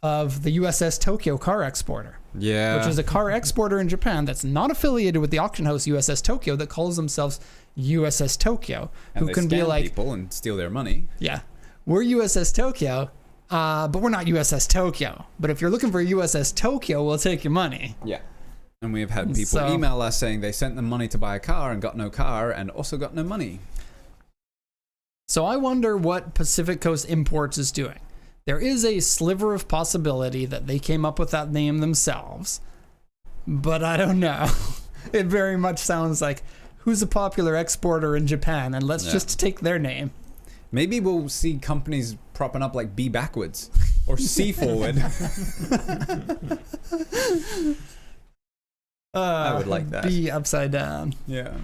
of the USS Tokyo car exporter. Yeah. Which is a car exporter in Japan that's not affiliated with the auction house USS Tokyo that calls themselves USS Tokyo, and who they can be scam like, people and steal their money. yeah, we're USS Tokyo, but we're not USS Tokyo. But if you're looking for USS Tokyo, we'll take your money. Yeah. And we've had people email us saying they sent them money to buy a car and got no car and also got no money. So I wonder what Pacific Coast Imports is doing. There is a sliver of possibility that they came up with that name themselves, but I don't know. It very much sounds like, who's a popular exporter in Japan, and let's just take their name. Maybe we'll see companies propping up like B backwards or C forward. I would like that. B upside down. Yeah.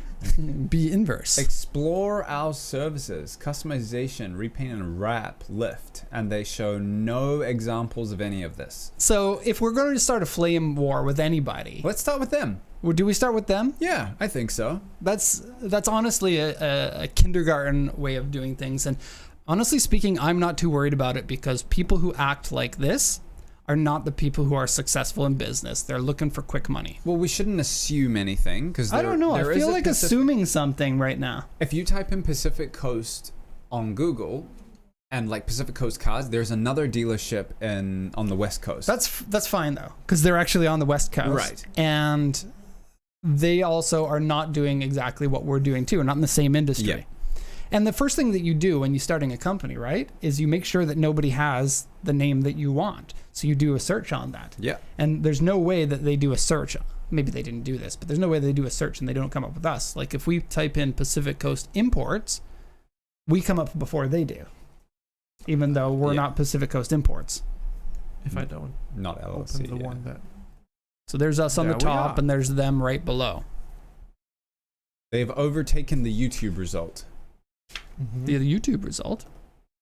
B inverse. Explore our services, customization, repaint and wrap, lift, and they show no examples of any of this. So if we're going to start a flame war with anybody, Let's start with them. do we start with them? Yeah, I think so. That's honestly a kindergarten way of doing things. And honestly speaking, I'm not too worried about it because people who act like this are not the people who are successful in business. They're looking for quick money. Well, we shouldn't assume anything because I don't know. I feel like assuming something right now. If you type in Pacific Coast on Google and like Pacific Coast cars, there's another dealership on the West Coast. That's fine though, because they're actually on the West Coast, right? And they also are not doing exactly what we're doing too. We're not in the same industry. Yeah. And the first thing that you do when you're starting a company, right, is you make sure that nobody has the name that you want. So you do a search on that. Yeah. And there's no way that they do a search. Maybe they didn't do this, but there's no way they do a search and they don't come up with us. Like if we type in Pacific Coast Imports, we come up before they do, even though we're not Pacific Coast Imports. If I don't not LLC, open the one that. So there's us on the top and there's them right below. They've overtaken the YouTube result. Mm-hmm. The YouTube result?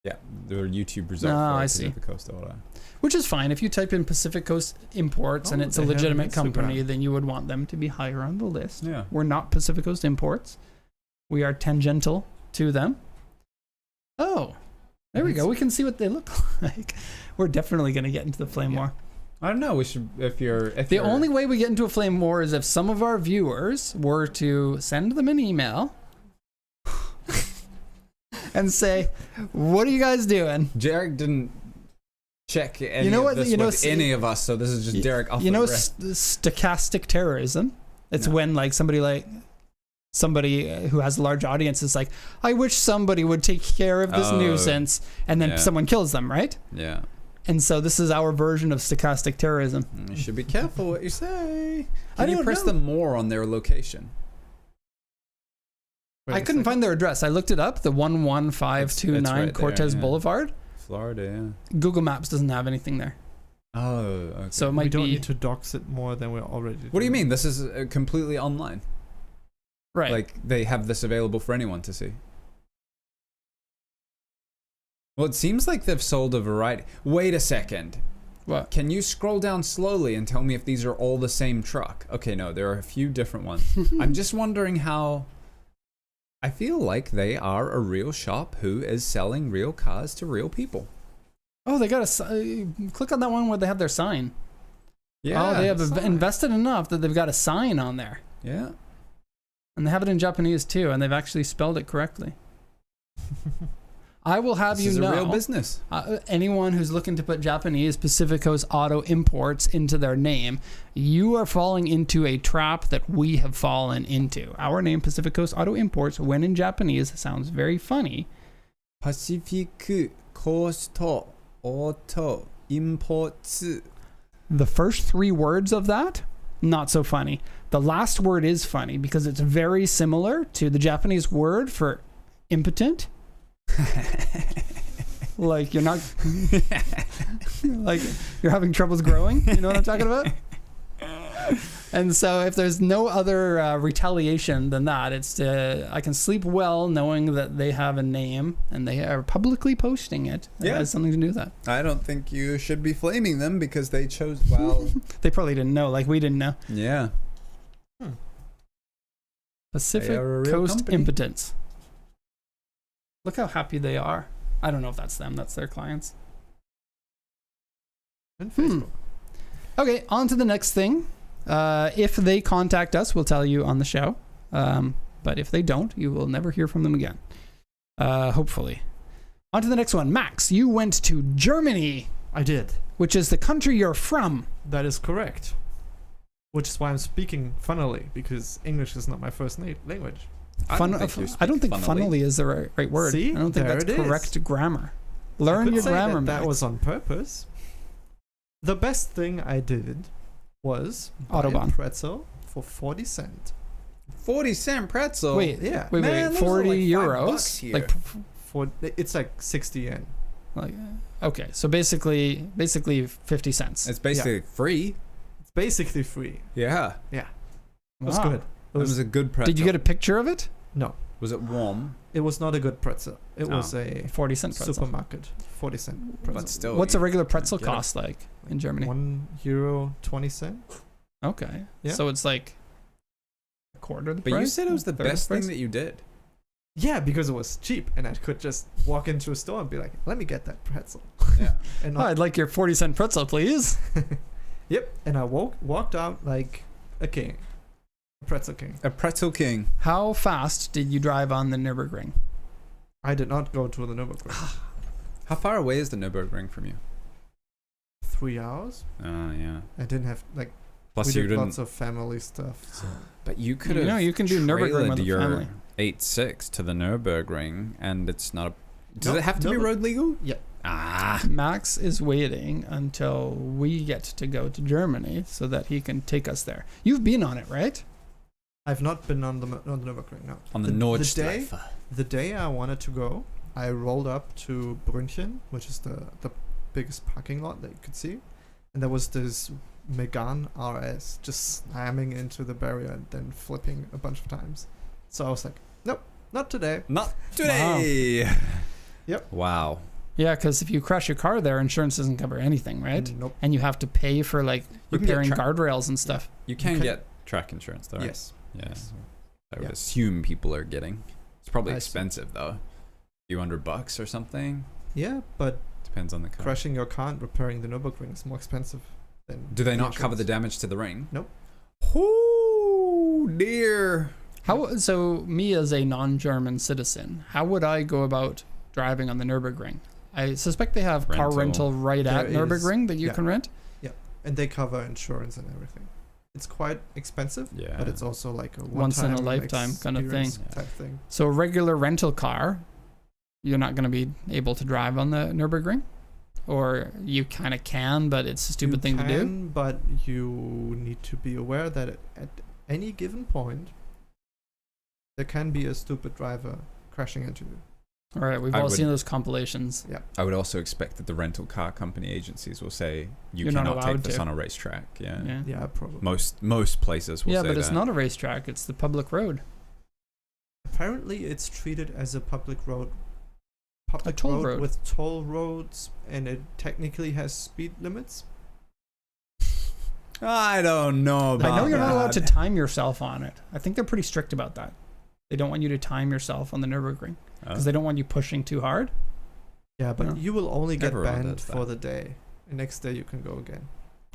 Yeah, the YouTube result for I Pacific Coast Auto. Which is fine. If you type in Pacific Coast Imports and it's a legitimate company, then you would want them to be higher on the list. Yeah. We're not Pacific Coast Imports. We are tangential to them. Oh, there we go. We can see what they look like. We're definitely going to get into the flame war. I don't know. We should, the only way we get into a flame war is if some of our viewers were to send them an email and say, "What are you guys doing?" Derek didn't check any of this with any of us, so this is just Derek off the rip. Stochastic terrorism. It's when like somebody who has a large audience is like, "I wish somebody would take care of this nuisance," and then someone kills them, right? Yeah. And so this is our version of stochastic terrorism. You should be careful what you say. Can you press them more on their location? I couldn't find their address. I looked it up, the 11529 Cortez Boulevard. Florida, yeah. Google Maps doesn't have anything there. Oh, okay. So it might be... We don't need to dox it more than we're already doing. What do you mean? This is completely online. Right. Like, they have this available for anyone to see. Well, it seems like they've sold a variety. Wait a second. What? Can you scroll down slowly and tell me if these are all the same truck? Okay, no, there are a few different ones. I'm just wondering how... I feel like they are a real shop who is selling real cars to real people. Oh, they got a... click on that one where they have their sign. Yeah. Oh, they have invested enough that they've got a sign on there. Yeah. And they have it in Japanese too, and they've actually spelled it correctly. I will have you know, this is a real business. Anyone who's looking to put Japanese Pacific Coast Auto Imports into their name, you are falling into a trap that we have fallen into. Our name, Pacific Coast Auto Imports, when in Japanese, sounds very funny. Pacific Coast Auto Imports. The first three words of that, not so funny. The last word is funny because it's very similar to the Japanese word for impotent. Like you're not like you're having troubles growing, you know what I'm talking about? And so if there's no other retaliation than that, it's I can sleep well knowing that they have a name and they are publicly posting it. It has something to do with that. I don't think you should be flaming them because they chose well. They probably didn't know, like we didn't know. Yeah. Pacific Coast company. Impotence. Look how happy they are. I don't know if that's them. That's their clients. And Facebook. Okay, on to the next thing. If they contact us, we'll tell you on the show. But if they don't, you will never hear from them again. Hopefully. On to the next one. Max, you went to Germany. I did. Which is the country you're from. That is correct. Which is why I'm speaking funnily, because English is not my first language. I don't think funnily is the right word. See? I don't think There that's it is. correct grammar. Learn your grammar, That Max. was on purpose. The best thing I did was buy a Autobahn. pretzel for 40 cents. 40-cent pretzel. Wait, Yeah. wait, Man, those are 40 like euros? $5 here. Like, It's like 60 yen. okay, so basically 50 cents. It's basically free. It's basically free. Yeah. It was Wow. good. It was a good pretzel. Did you get a picture of it? No, Was it warm? it was not a good pretzel. It Oh. was a 40-cent pretzel. supermarket 40-cent pretzel. But still. What's a you regular pretzel get it. cost like in Germany? €1.20. Okay. Yeah. So it's like a quarter of the But price? you said it was the Third of best price? thing that you did. Yeah, because it was cheap, and I could just walk into a store and be like, "Let me get that pretzel." Yeah. And Oh, I'd like your 40-cent pretzel, please. Yep, and I walked out like a king, a pretzel king. A pretzel king. How fast did you drive on the Nürburgring? I did not go to the Nürburgring. How far away is the Nürburgring from you? 3 hours. Oh, yeah. I didn't have like Plus, we you did didn't. lots of family stuff. So. But you could have. You can do Nürburgring with a your family. 8.6 to the Nürburgring, and it's not a. Does Nope, it have to be nope. road legal? Yeah. Ah. Max is waiting until we get to go to Germany so that he can take us there. You've been on it, right? I've not been on the Nürburgring. No. On the Nordschleife. The day I wanted to go, I rolled up to Brünchen, which is the biggest parking lot that you could see, and there was this Megane RS just slamming into the barrier and then flipping a bunch of times. So I was like, nope, not today. Not today. Yep. Wow. Yeah, because if you crash your car there, insurance doesn't cover anything, right? Nope. And you have to pay for like You can get repairing tra- guardrails and stuff. You can can- get track insurance, though, right? Yes. Yeah. Yes. I would Yeah. assume people are getting. It's probably I see. expensive, though. Few $100 or something. Yeah, but Depends on the car. crashing your car and repairing the Nürburgring is more expensive than. Do they the not cover the insurance. damage to the ring? Nope. Oh, dear. So me as a non-German citizen, how would I go about driving on the Nürburgring? I suspect they have car rental right at There is. Nürburgring that you Yeah. can rent. And they cover insurance and everything. It's quite expensive, Yeah. but it's also like a Once in a one-time lifetime kind of thing. experience type thing. So a regular rental car, you're not going to be able to drive on the Nürburgring? Or you kind of can, but it's a stupid thing to do? But you need to be aware that at any given point, there can be a stupid driver crashing into you. All right, we've I all would- seen those compilations. I would also expect that the rental car company agencies will say you You're not cannot take allowed this to. on a racetrack. Yeah. Yeah, Yeah, probably. Most places will yeah say but it's that. not a racetrack. It's the public road. Apparently, it's treated as a public road. A toll road. With toll roads, and it technically has speed limits. I don't know about I know you're not allowed to that. time yourself on it. I think they're pretty strict about that. They don't want you to time yourself on the Nürburgring because they don't want you pushing too hard. Yeah, but No. you will only get Everyone banned does for that. the day. And next day you can go again.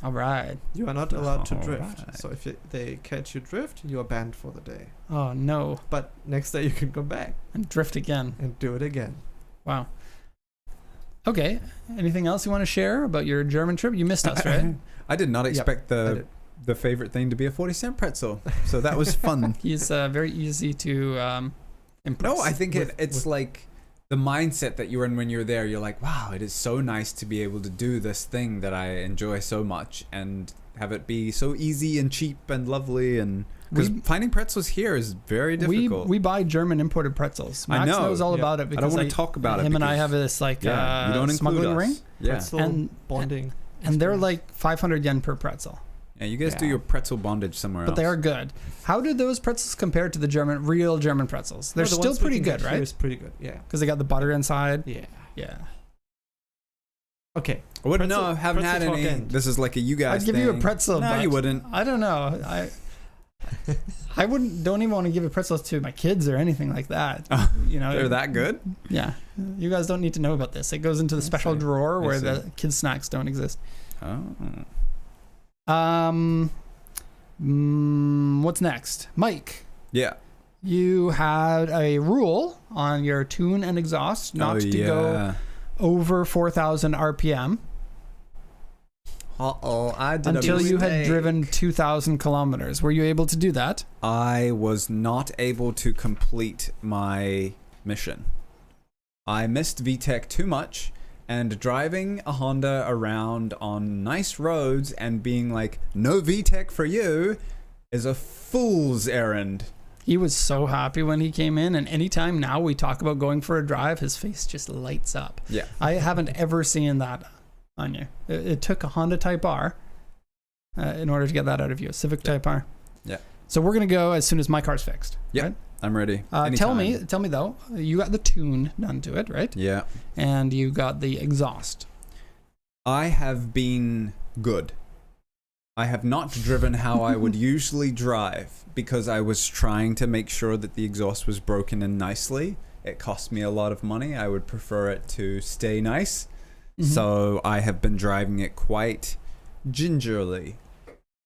All right. You are not allowed to All drift. right. So if they catch you drift, you are banned for the day. Oh, no. But next day you can come back And drift again. and do it again. Wow. Okay. Anything else you want to share about your German trip? You missed us, right? I did not expect I did. the favorite thing to be a 40-cent pretzel. So that was fun. He's very easy to impress. No, I think With- it's like the mindset that you're in when you're there. You're like, wow, it is so nice to be able to do this thing that I enjoy so much and have it be so easy and cheap and lovely. And because finding pretzels here is very difficult. We buy German imported pretzels. I Max know. knows all Yeah. about it I because don't want to talk about it. him and I because- have this like yeah, you don't include smuggling us. ring, Yeah. Pretzel And- bonding. and they're experience. like 500 yen per pretzel. Yeah, you guys do your pretzel bondage somewhere else. But they are good. How do those pretzels compare to the real German pretzels? They're still pretty good, right? It's pretty good, yeah. Because they got the butter inside. Yeah. Yeah. Okay. I wouldn't know. I haven't had any. This is like a you guys I'd give you a pretzel. No, you wouldn't. I don't know. I wouldn't. Don't even want to give a pretzel to my kids or anything like that. You know, they're that good. Yeah. You guys don't need to know about this. It goes into the special drawer where the kids' snacks don't exist. Oh. What's next, Mike? Yeah. You had a rule on your tune and exhaust not to go over 4,000 RPM. I did until you had driven 2,000 kilometers. Were you able to do that? I was not able to complete my mission. I missed VTEC too much, and driving a Honda around on nice roads and being like, no VTEC for you, is a fool's errand. He was so happy when he came in, and anytime now we talk about going for a drive, his face just lights up. Yeah. I haven't ever seen that on you. It took a Honda Type R in order to get that out of you, a Civic Type R. Yeah. So we're going to go as soon as my car's fixed. Yeah. Right? I'm ready. Tell me though, you got the tune done to it, right? Yeah. And you got the exhaust. I have been good. I have not driven how I would usually drive because I was trying to make sure that the exhaust was broken in nicely. It cost me a lot of money. I would prefer it to stay nice. Mm-hmm. So I have been driving it quite gingerly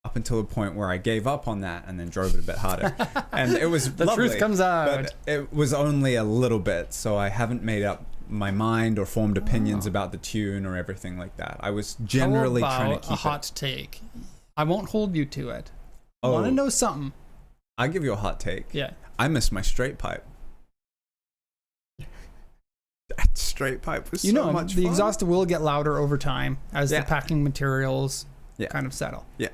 up until the point where I gave up on that and then drove it a bit harder. And it was the lovely, truth comes out. But it was only a little bit, so I haven't made up my mind or formed opinions about the tune or everything like that. I was generally trying to keep a hot take. I won't hold you to it. I Oh. want to know something. I'll give you a hot take. Yeah. I miss my straight pipe. That straight pipe was so much fun. The exhaust will get louder over time as the packing materials kind of settle. Yeah.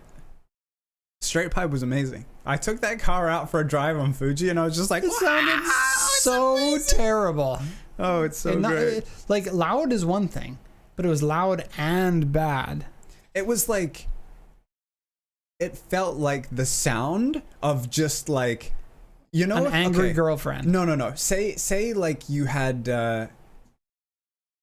Straight pipe was amazing. I took that car out for a drive on Fuji and I was just like, it sounded so terrible. Oh, it's so great. Like, loud is one thing, but it was loud and bad. It was like, it felt like the sound of just like, you know, an angry girlfriend. No. Say like you had,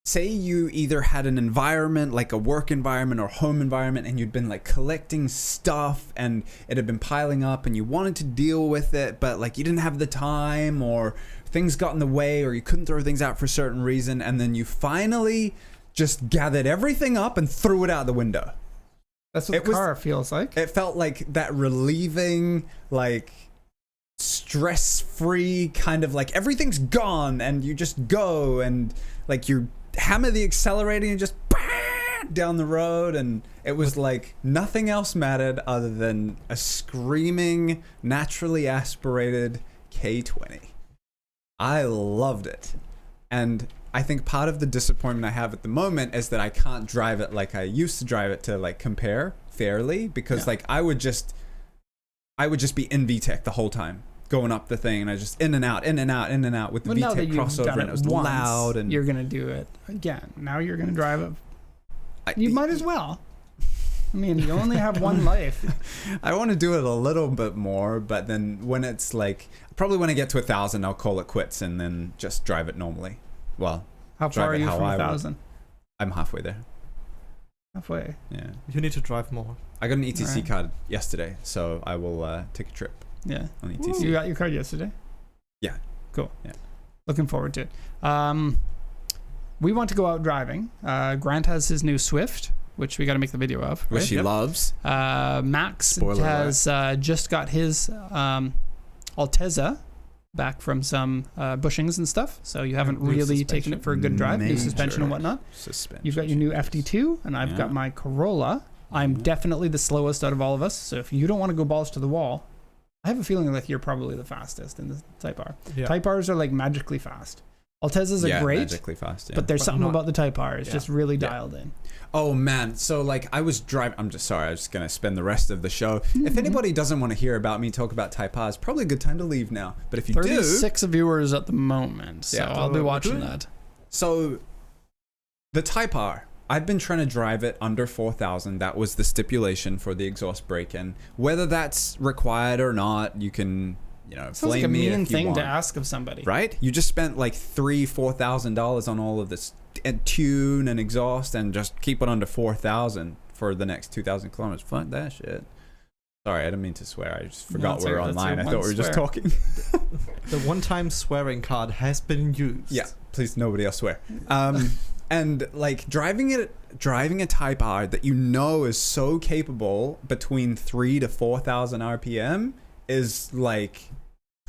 say you either had an environment, like a work environment or home environment, and you'd been like collecting stuff and it had been piling up and you wanted to deal with it, but like you didn't have the time or things got in the way or you couldn't throw things out for a certain reason. And then you finally just gathered everything up and threw it out the window. That's what the car feels like. It felt like that relieving, like stress-free kind of like everything's gone and you just go and like you hammer the accelerator and just down the road, and it was like nothing else mattered other than a screaming, naturally aspirated K20. I loved it. And I think part of the disappointment I have at the moment is that I can't drive it like I used to drive it to like compare fairly, because like I would just be in VTEC the whole time, going up the thing, and I just in and out with the VTEC crossover, and it was loud. And you're gonna do it again. Now you're gonna drive it. You might as well. I mean, you only have one life. I want to do it a little bit more, but then when it's like, probably when I get to 1,000, I'll call it quits and then just drive it normally. Well, how far are you from 1,000? I'm halfway there. Halfway. Yeah. You need to drive more. I got an ETC card yesterday, so I will take a trip. Yeah. On ETC. You got your card yesterday? Yeah. Cool. Yeah. Looking forward to it. We want to go out driving. Grant has his new Swift, which we got to make the video of. Which he loves. Max Spoiler has just got his Altezza back from some bushings and stuff, so you haven't really taken it for a good drive. New suspension and whatnot. You've got your new FD2, and I've got my Corolla. I'm definitely the slowest out of all of us, so if you don't want to go balls to the wall, I have a feeling that you're probably the fastest in the Type R. Yeah. Type Rs are like magically fast. Altezzas are great, magically fast, but there's something about the Type R. It's just really dialed in. Oh man, so like I was driving, I'm just sorry, I was just going to spend the rest of the show. If anybody doesn't want to hear about me talk about Type R, it's probably a good time to leave now. But if you 36 viewers at the moment, so I'll be watching that. So the Type R, I've been trying to drive it under 4,000. That was the stipulation for the exhaust break-in. Whether that's required or not, you can, Sounds flame like a me mean if you thing want. to ask of somebody. Right? You just spent like $4,000 on all of this tune and exhaust, and just keep it under 4,000 for the next 2,000 kilometers. Fuck that shit. Sorry, I didn't mean to swear. I just forgot we were online. I thought we were just talking. The one-time swearing card has been used. Yeah, please, nobody else swear. And like driving a Type R that is so capable between 3 to 4,000 RPM is like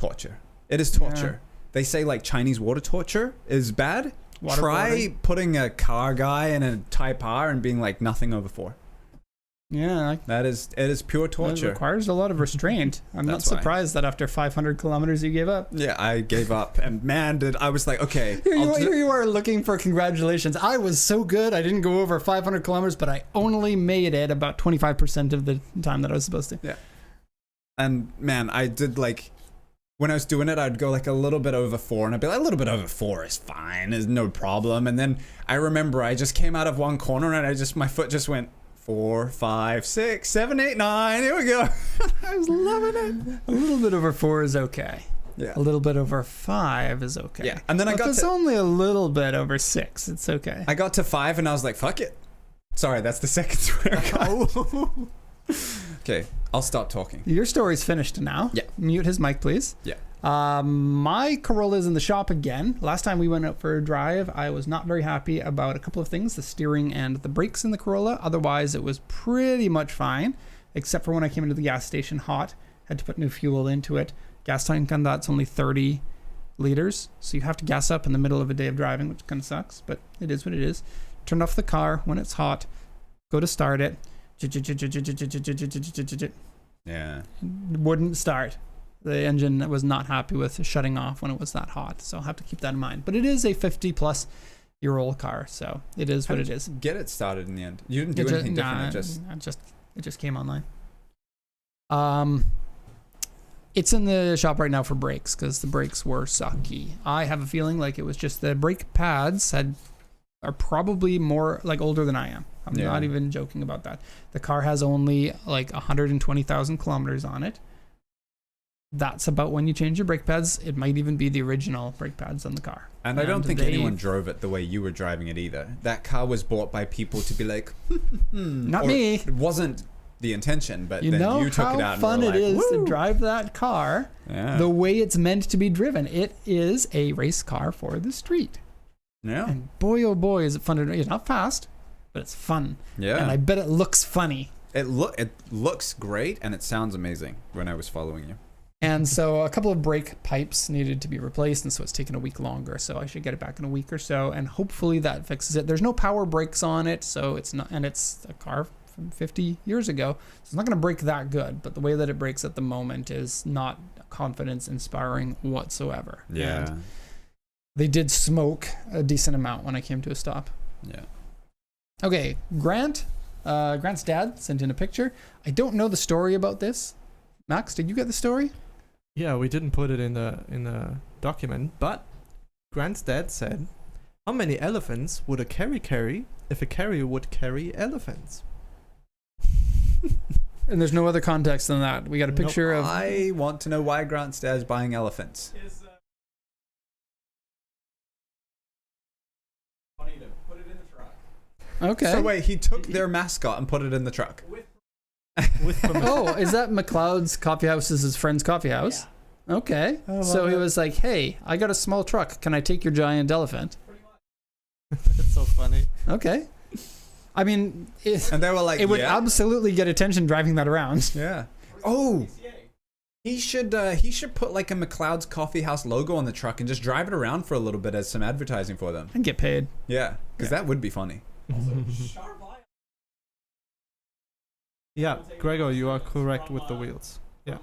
torture. It is torture. Yeah. They say like Chinese water torture is bad. Try Waterboarding. putting a car guy in a Type R and being like nothing over 4. Yeah, It is pure it torture. requires a lot of restraint. I'm not That's why. surprised that after 500 kilometers you gave up. Yeah, I gave up, and man, I was like, okay. Here you are looking for congratulations. I was so good. I didn't go over 500 kilometers, but I only made it about 25% of the time that I was supposed to. Yeah. And man, I did like, when I was doing it, I'd go like a little bit over 4, and I'd be like, a little bit over 4 is fine, there's no problem. And then I remember I just came out of one corner and my foot just went 4, 5, 6, 7, 8, 9. Here we go. I was loving it. A little bit over 4 is okay. Yeah. A little bit over 5 is okay. Yeah. And then if it's only a little bit over 6, it's okay. I got to 5 and I was like, fuck it. Sorry, that's the second swear. Okay, I'll stop talking. Your story's finished now. Yeah. Mute his mic, please. Yeah. My Corolla's in the shop again. Last time we went out for a drive, I was not very happy about a couple of things, the steering and the brakes in the Corolla. Otherwise, it was pretty much fine, except for when I came into the gas station hot, had to put new fuel into it. Gas tank on that's only 30 liters, so you have to gas up in the middle of a day of driving, which kind of sucks, but it is what it is. Turn off the car when it's hot, go to start it. Yeah. Wouldn't start. The engine was not happy with shutting off when it was that hot, so I'll have to keep that in mind. But it is a 50-plus-year-old car, so it is what it is. Get it started in the end. You didn't do anything different. It just came online. It's in the shop right now for brakes because the brakes were sucky. I have a feeling like it was just the brake pads are probably more like older than I am. I'm not even joking about that. The car has only like 120,000 kilometers on it. That's about when you change your brake pads. It might even be the original brake pads on the car. And I don't think anyone drove it the way you were driving it either. That car was bought by people to be like, not me. It wasn't the intention, but you then know you took how it out and fun were it is like, to drive that car the way it's meant to be driven. It is a race car for the street. Yeah. And boy, oh boy, is it fun to drive. It's not fast, but it's fun. Yeah. And I bet it looks funny. It looks great, and it sounds amazing when I was following you. And so a couple of brake pipes needed to be replaced, and so it's taken a week longer. So I should get it back in a week or so, and hopefully that fixes it. There's no power brakes on it, so it's not, and it's a car from 50 years ago, so it's not going to brake that good. But the way that it brakes at the moment is not confidence-inspiring whatsoever. Yeah. And they did smoke a decent amount when I came to a stop. Yeah. Okay, Grant's dad sent in a picture. I don't know the story about this. Max, did you get the story? Yeah, we didn't put it in the document, but Grant's dad said, "How many elephants would a carry carry if a carrier would carry elephants?" And there's no other context than that. We got a picture of. I want to know why Grant's dad's buying elephants. Okay. So wait, he took their mascot and put it in the truck. Oh, is that McLeod's coffee house? Is his friend's coffee house? Yeah. Okay. So he was like, "Hey, I got a small truck. Can I take your giant elephant?" That's so funny. Okay. I mean, and they were like, it would absolutely get attention driving that around. Yeah. Oh, he should put like a McLeod's coffee house logo on the truck and just drive it around for a little bit as some advertising for them. And get paid. Yeah, because that would be funny. Yeah, Gregor, you are correct with the wheels. Yeah.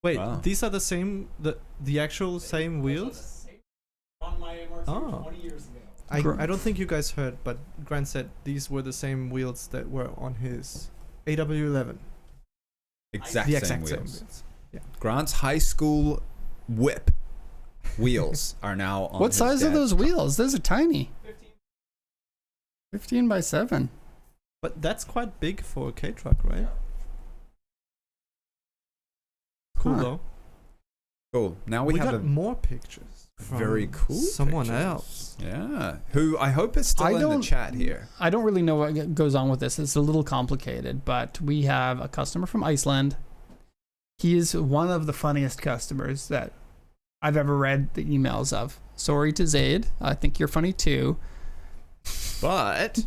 Wait, Wow. these are the same, the actual same wheels? On my MRC Oh. 20 years ago. I don't think you guys heard, but Grant said these were the same wheels that were on his AW11. Exact The same exact wheels. same wheels. Yeah. Grant's high school whip wheels are now on What his size are dad's those car. wheels? Those are tiny. 15 by 7. But that's quite big for a K truck, right? Cool Huh. though. Cool. Now we have got a more pictures. From very cool someone pictures. else. Yeah. Who I hope is still in the chat here. I don't really know what goes on with this. It's a little complicated, but we have a customer from Iceland. He is one of the funniest customers that I've ever read the emails of. Sorry to Zaid. I think you're funny too. But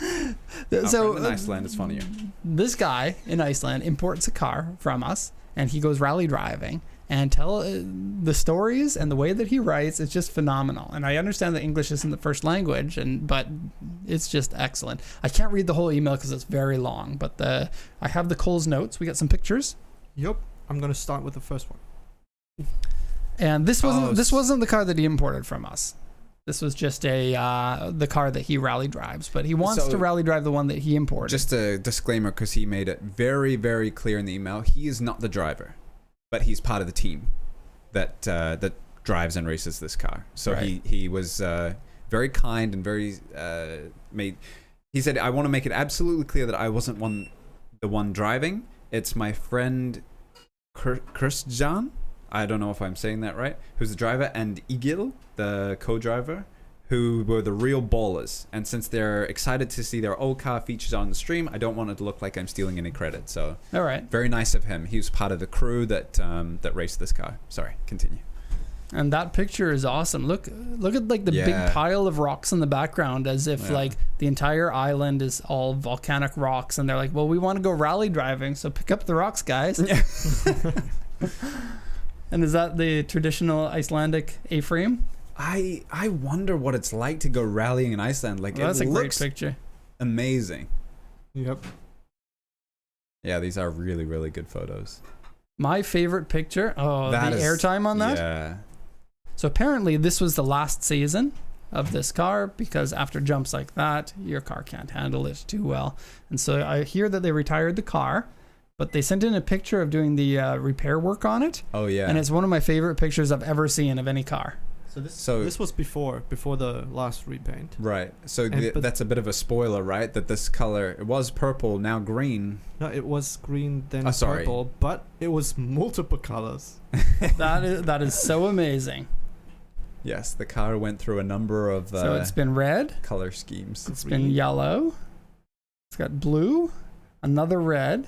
our friend in Iceland is funnier. This guy in Iceland imports a car from us, and he goes rally driving. And tell the stories and the way that he writes, it's just phenomenal. And I understand that English isn't the first language, but it's just excellent. I can't read the whole email because it's very long, but I have the Cole's notes. We got some pictures. Yep. I'm gonna start with the first one. And this wasn't the car that he imported from us. This was just the car that he rally drives, but he wants to rally drive the one that he imported. Just a disclaimer, because he made it very, very clear in the email. He is not the driver, but he's part of the team that drives and races this car. So right. he was very kind and very He said, "I want to make it absolutely clear that I wasn't the one driving. It's my friend Christian. I don't know if I'm saying that right. Who's the driver, and Igil, the co-driver, who were the real ballers. And since they're excited to see their old car features on the stream, I don't want it to look like I'm stealing any credit. So, all right, very nice of him. He was part of the crew that raced this car. Sorry, continue. And that picture is awesome. Look at like the big pile of rocks in the background, as if like the entire island is all volcanic rocks, and they're like, well, we want to go rally driving, so pick up the rocks, guys. Yeah. And is that the traditional Icelandic A-frame? I wonder what it's like to go rallying in Iceland. Like, well, that's a great looks picture. Amazing. Yep. Yeah, these are really, really good photos. My favorite picture. Oh, the airtime on that. Yeah. So apparently this was the last season of this car, because after jumps like that, your car can't handle it too well. And so I hear that they retired the car, but they sent in a picture of doing the repair work on it. Oh yeah. And it's one of my favorite pictures I've ever seen of any car. So this was before the last repaint. Right. So that's a bit of a spoiler, right? That this color, it was purple, now green. No, it was green, then purple, but it was multiple colors. That is so amazing. Yes, the car went through a number of so it's been red, color schemes. It's been yellow, it's got blue, another red,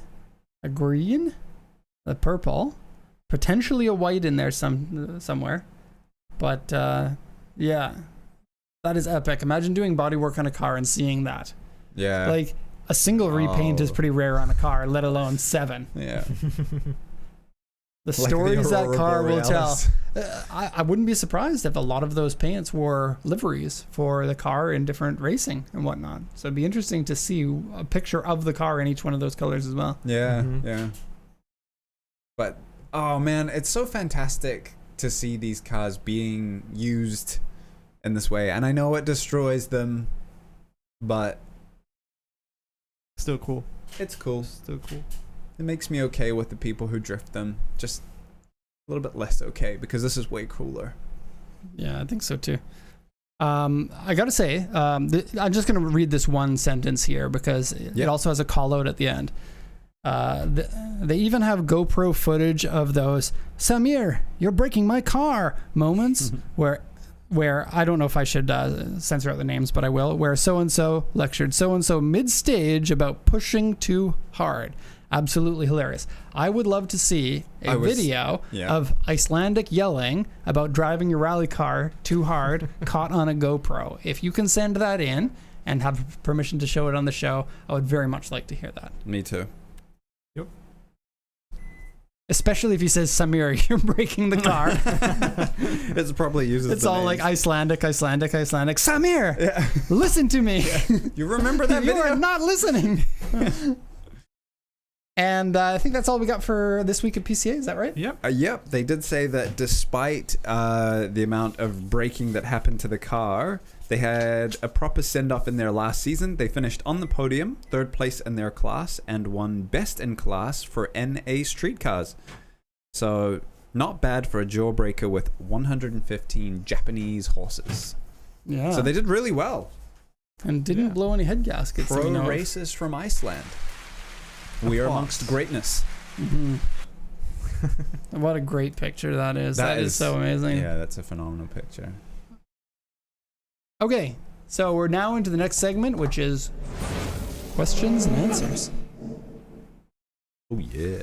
a green, a purple, potentially a white in there somewhere. But yeah, that is epic. Imagine doing body work on a car and seeing that. Yeah. Like a single repaint is pretty rare on a car, let alone 7. Yeah. The stories that car will tell. I wouldn't be surprised if a lot of those paints were liveries for the car in different racing and whatnot. So it'd be interesting to see a picture of the car in each one of those colors as well. Yeah, yeah. But, oh man, it's so fantastic to see these cars being used in this way. And I know it destroys them, but still cool. It's cool. Still cool. It makes me okay with the people who drift them. Just a little bit less okay, because this is way cooler. Yeah, I think so too. I gotta say, I'm just gonna read this one sentence here because it also has a call out at the end. They even have GoPro footage of those "Samir, you're breaking my car" moments where I don't know if I should censor out the names, but I will, where so-and-so lectured so-and-so mid-stage about pushing too hard. Absolutely hilarious. I would love to see a video of Icelandic yelling about driving your rally car too hard caught on a GoPro. If you can send that in and have permission to show it on the show, I would very much like to hear that. Me too. Yep. Especially if he says, "Samir, you're breaking the car." It's probably uses it's all names. Like Icelandic. Samir, listen to me. You remember that video? You are not listening. And I think that's all we got for this week at PCA. Is that right? Yep. Yep. They did say that despite the amount of braking that happened to the car, they had a proper send-off in their last season. They finished on the podium, 3rd place in their class, and won best in class for NA street cars. So Not bad for a jawbreaker with 115 Japanese horses. Yeah. So they did really well. And didn't blow any head gaskets. Pro racers from Iceland. We are amongst greatness. Mm-hmm. What a great picture that is. That is so amazing. Yeah, that's a phenomenal picture. Okay, so we're now into the next segment, which is questions and answers. Oh, yeah.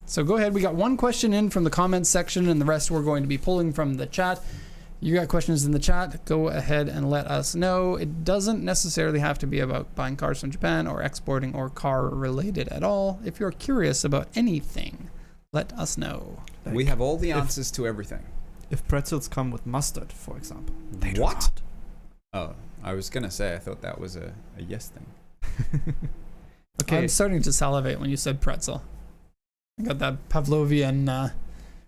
So go ahead. We got one question in from the comments section, and the rest we're going to be pulling from the chat. You got questions in the chat, go ahead and let us know. It doesn't necessarily have to be about buying cars from Japan or exporting or car related at all. If you're curious about anything, let us know. Like, we have all the answers to everything. If pretzels come with mustard, for example. They do not. Oh, I was going to say, I thought that was a yes thing. Okay. I'm starting to salivate when you said pretzel. I got that Pavlovian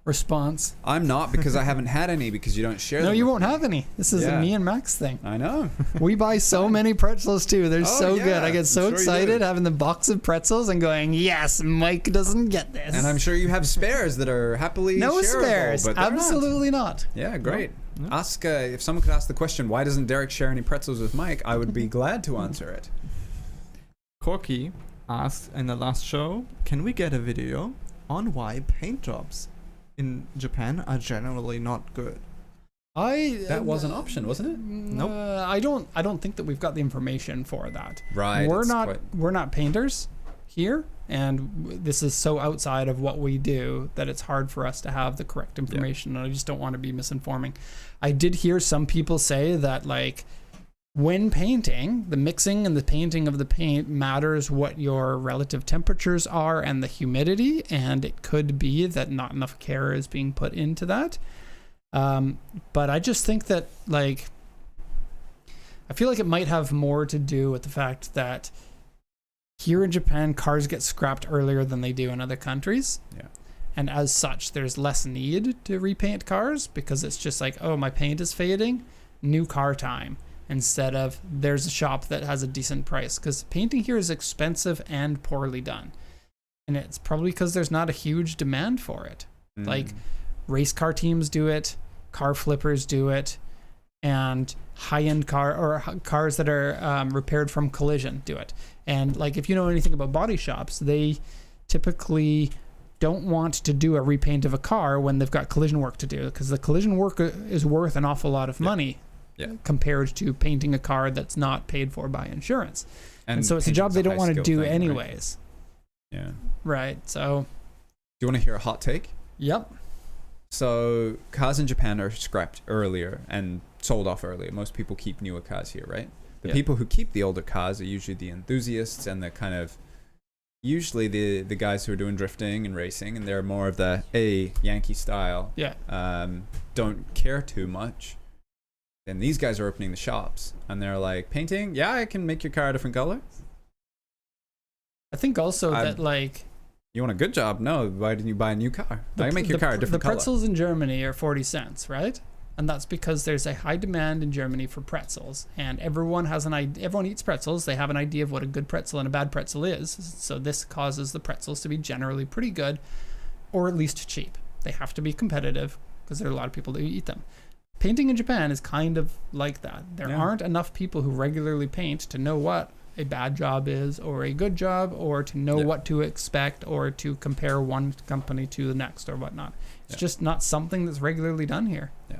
response. I'm not, because I haven't had any, because you don't share them. No, you with won't me. have any. This is a me and Max thing. I know. We buy so many pretzels too. They're so good. I get so excited having the box of pretzels and going, yes, Mike doesn't get this. And I'm sure you have spares that are happily no shareable, spares. but they're Absolutely not. Yeah, great. No. Ask if someone could ask the question, why doesn't Derek share any pretzels with Mike? I would be glad to answer it. Corky asked in the last show, can we get a video on why paint jobs in Japan are generally not good? That was an option, wasn't it? Nope. I don't think that we've got the information for that. Right. We're not painters here, and this is so outside of what we do that it's hard for us to have the correct information, and I just don't want to be misinforming. I did hear some people say that, like, when painting, the mixing and the painting of the paint matters what your relative temperatures are and the humidity, and it could be that not enough care is being put into that. But I just think that, like, I feel like it might have more to do with the fact that here in Japan, cars get scrapped earlier than they do in other countries. Yeah. And as such, there's less need to repaint cars because it's just like, oh, my paint is fading, new car time. Instead of there's a shop that has a decent price, because painting here is expensive and poorly done, and it's probably because there's not a huge demand for it. Like race car teams do it, car flippers do it, and high-end cars that are repaired from collision do it. And like, if you know anything about body shops, they typically don't want to do a repaint of a car when they've got collision work to do, because the collision work is worth an awful lot of money. Yeah. Compared to painting a car that's not paid for by insurance. And so it's a job they don't want to do anyways. Right? Yeah. Right. So. Do you want to hear a hot take? Yep. So cars in Japan are scrapped earlier and sold off earlier. Most people keep newer cars here, right? The people who keep the older cars are usually the enthusiasts, and they're kind of usually the guys who are doing drifting and racing, and they're more of the Yankee style. Yeah. Don't care too much. And these guys are opening the shops, and they're like, painting? Yeah, I can make your car a different color. I think also that, like... You want a good job? No, why didn't you buy a new car? I can make your car a different color. The pretzels in Germany are 40 cents, right? And that's because there's a high demand in Germany for pretzels, and everyone eats pretzels. They have an idea of what a good pretzel and a bad pretzel is, so this causes the pretzels to be generally pretty good, or at least cheap. They have to be competitive, because there are a lot of people that eat them. Painting in Japan is kind of like that. There aren't enough people who regularly paint to know what a bad job is or a good job, or to know what to expect, or to compare one company to the next or whatnot. It's just not something that's regularly done here. Yeah.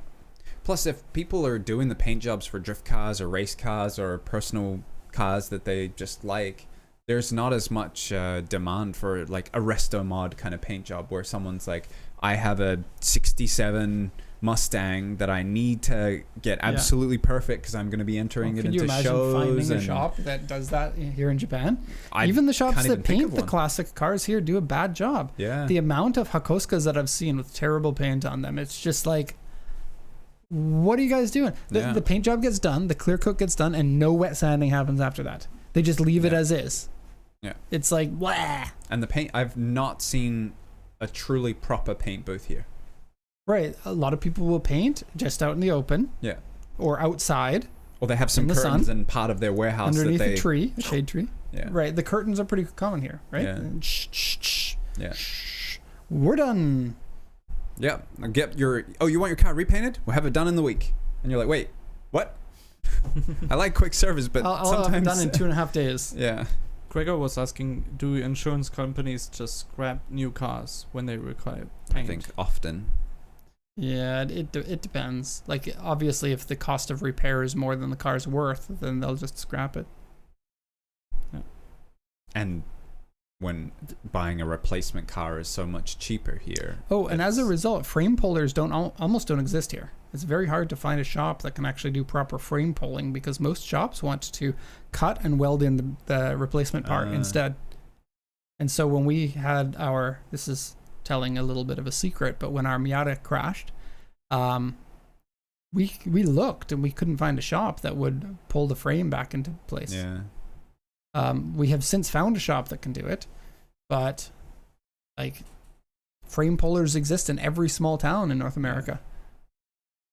Plus, if people are doing the paint jobs for drift cars or race cars or personal cars that they just like, there's not as much demand for like a resto mod kind of paint job where someone's like, I have a 67 Mustang that I need to get absolutely perfect because I'm going to be entering it into shows. Can you imagine finding a shop that does that here in Japan? Even the shops that paint the classic cars here do a bad job. Yeah. The amount of Hakoskas that I've seen with terrible paint on them, it's just like, what are you guys doing? The paint job gets done, the clear coat gets done, and no wet sanding happens after that. They just leave it as is. Yeah. It's like, blah. And the paint, I've not seen a truly proper paint booth here. Right. A lot of people will paint just out in the open. Yeah. Or outside. Or they have some curtains in part of their warehouse underneath that they... a tree, a shade tree. Yeah. Right. The curtains are pretty common here, right? Yeah. Shh, shh, shh. Yeah. Shh. We're done. Yeah. You want your car repainted? We'll have it done in the week. And you're like, wait, what? I like quick service, but I'll sometimes have it done in 2.5 days. Yeah. Gregor was asking, do insurance companies just scrap new cars when they require paint? I think often. Yeah, it depends. Like, obviously, if the cost of repair is more than the car's worth, then they'll just scrap it. And when buying a replacement car is so much cheaper here. Oh, and as a result, frame pullers almost don't exist here. It's very hard to find a shop that can actually do proper frame pulling because most shops want to cut and weld in the replacement part instead. And so when we had this is telling a little bit of a secret, but when our Miata crashed, we looked and we couldn't find a shop that would pull the frame back into place. Yeah. We have since found a shop that can do it, but like frame pullers exist in every small town in North America.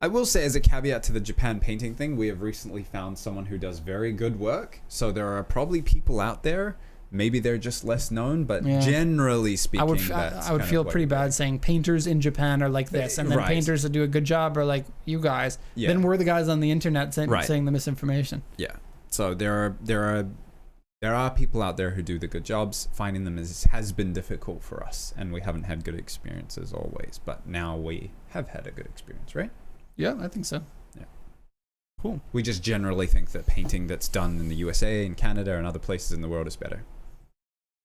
I will say, as a caveat to the Japan painting thing, we have recently found someone who does very good work. So there are probably people out there. Maybe they're just less known, but generally speaking, I would feel pretty bad saying painters in Japan are like this, and then painters that do a good job are like you guys. Yeah. Then we're the guys on the internet saying the misinformation. Yeah. So there are people out there who do the good jobs. Finding them has been difficult for us, and we haven't had good experiences always. But now we have had a good experience, right? Yeah, I think so. Yeah. Cool. We just generally think that painting that's done in the USA and Canada and other places in the world is better.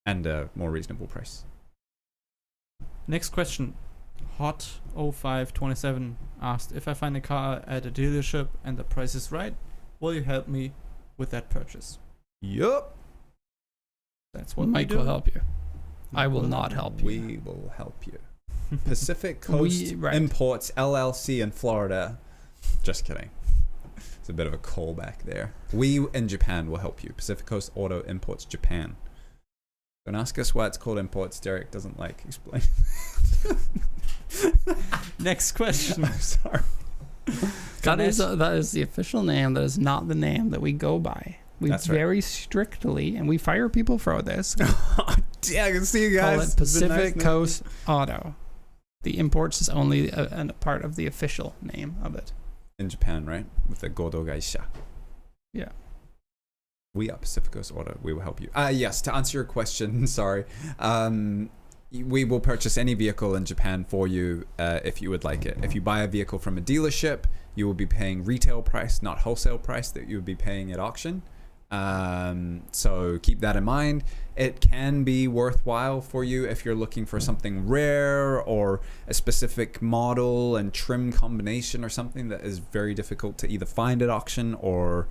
And a more reasonable price. Next question. Hot0527 asked, if I find a car at a dealership and the price is right, will you help me with that purchase? Yup. That's what Mike will help you. I will not help you. We will help you. Pacific Coast Imports LLC in Florida. Just kidding. It's a bit of a callback there. We in Japan will help you. Pacific Coast Auto Imports Japan. Don't ask us why it's called imports. Derek doesn't like explain. Next question. I'm sorry. That is the official name. That is not the name that we go by. We very strictly, and we fire people for this. Yeah, I can see you guys. Call it Pacific Coast Auto. The imports is only a part of the official name of it. In Japan, right? With the Godo Gaisha. Yeah. We are Pacific Coast Auto. We will help you. Yes, to answer your question, sorry. We will purchase any vehicle in Japan for you if you would like it. If you buy a vehicle from a dealership, you will be paying retail price, not wholesale price that you would be paying at auction. So keep that in mind. It can be worthwhile for you if you're looking for something rare or a specific model and trim combination or something that is very difficult to either find at auction, or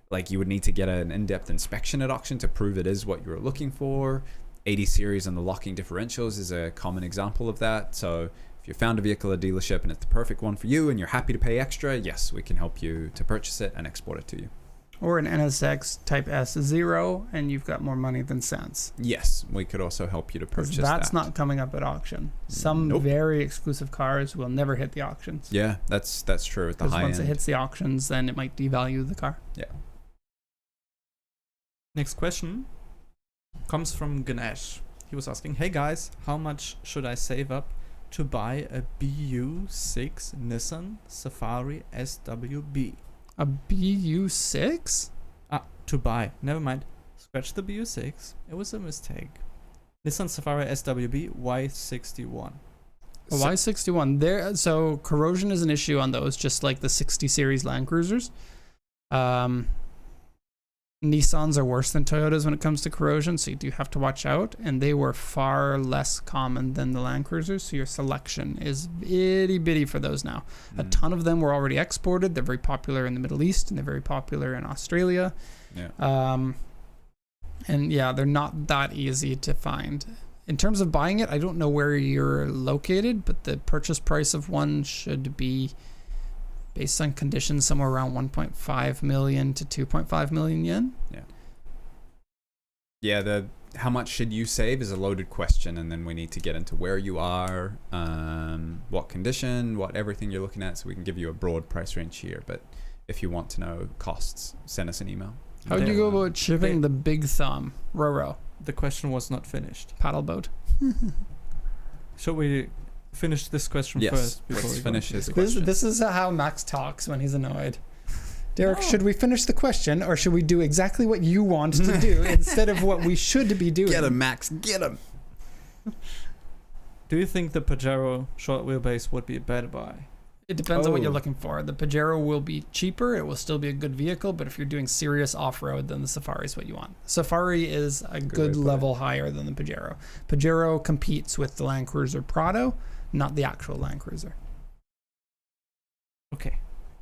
like you would need to get an in-depth inspection at auction to prove it is what you're looking for. 80 series and the locking differentials is a common example of that. So if you found a vehicle at a dealership and it's the perfect one for you and you're happy to pay extra, yes, we can help you to purchase it and export it to you. Or an NSX Type S0 and you've got more money than sense. Yes, we could also help you to purchase that. That's not coming up at auction. Some very exclusive cars will never hit the auctions. Yeah, that's true at the high end. Because once it hits the auctions, then it might devalue the car. Yeah. Next question comes from Ganesh. He was asking, hey guys, how much should I save up to buy a BU6 Nissan Safari SWB? A BU6? To buy. Never mind. Scratch the BU6. It was a mistake. Nissan Safari SWB Y61. A Y61. So corrosion is an issue on those, just like the 60 series Land Cruisers. Nissans are worse than Toyotas when it comes to corrosion, so you do have to watch out, and they were far less common than the Land Cruisers, so your selection is itty bitty for those now. A ton of them were already exported. They're very popular in the Middle East, and they're very popular in Australia. Yeah. And yeah, they're not that easy to find. In terms of buying it, I don't know where you're located, but the purchase price of one should be, based on conditions, somewhere around 1.5 million to 2.5 million yen. Yeah. Yeah, how much should you save is a loaded question, and then we need to get into where you are, what condition, what everything you're looking at, so we can give you a broad price range here. But if you want to know costs, send us an email. How do you go about shipping the Big Thumb Roro? The question was not finished. Paddle boat. Should we finish this question Yes, first. Before let's we go finish to his the question. This is how Max talks when he's annoyed. Derek, No. should we finish the question, or should we do exactly what you want to do instead of what we should be doing? Get him, Max. Get him. Do you think the Pajero short wheelbase would be a better buy? It depends on what you're Oh. looking for. The Pajero will be cheaper. It will still be a good vehicle, but if you're doing serious off-road, then the Safari is what you want. Safari is a way good to put level higher than the Pajero. Pajero competes with the Land Cruiser Prado, not the actual Land Cruiser. Okay.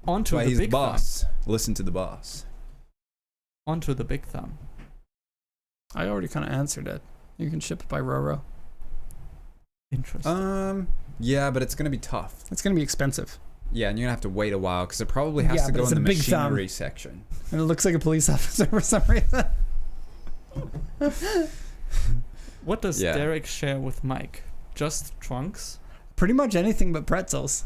On That's to why the he's the big thumb. boss. Listen to the boss. On to the big thumb. I already kind of answered it. You can ship it by Roro. Interesting. Yeah, but it's gonna be tough. It's going to be expensive. Yeah, and you're gonna have to wait a while because it probably has Yeah, to but go it's in a the big thumb. machinery section. And it looks like a police officer for some reason. What does Yeah. Derek share with Mike? Just trunks? Pretty much anything but pretzels.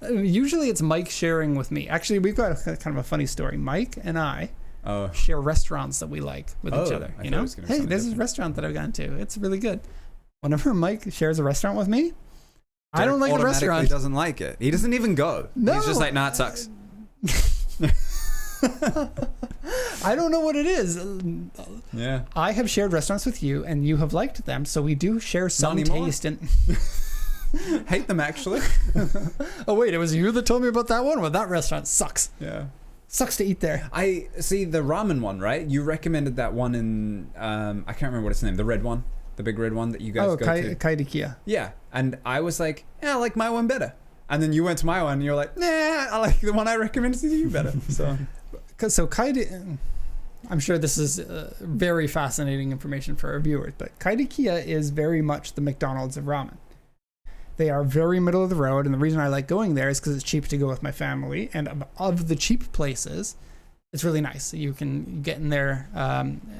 Usually it's Mike sharing with me. Actually, we've got kind of a funny story. Mike and I Oh, share restaurants that we like with each Oh, other. I You thought it know, was gonna be hey, something there's this different. restaurant that I've gone to. It's really good. Whenever Mike shares a restaurant with me, I Derek don't like the automatically restaurant. doesn't like it. He doesn't even go. No. He's just like, nah, it sucks. I don't know what it is. Yeah. I have shared restaurants with you, and you have liked them, so we do share some anymore. taste in. Hate them actually. Oh wait, it was you that told me about that one. Well, that restaurant sucks. Yeah. Sucks to eat there. I see the ramen one, right? You recommended that one in I can't remember what its name. The red one, the big red one that you guys Oh, go to. Kaidikia. Yeah, and I was like, yeah, I like my one better. And then you went to my one, and you're like, nah, I like the one I recommended to you better. So So Kaidi, I'm sure this is very fascinating information for our viewers, but Kaidikia is very much the McDonald's of ramen. They are very middle of the road, and the reason I like going there is because it's cheap to go with my family, and of the cheap places, it's really nice. You can get in there,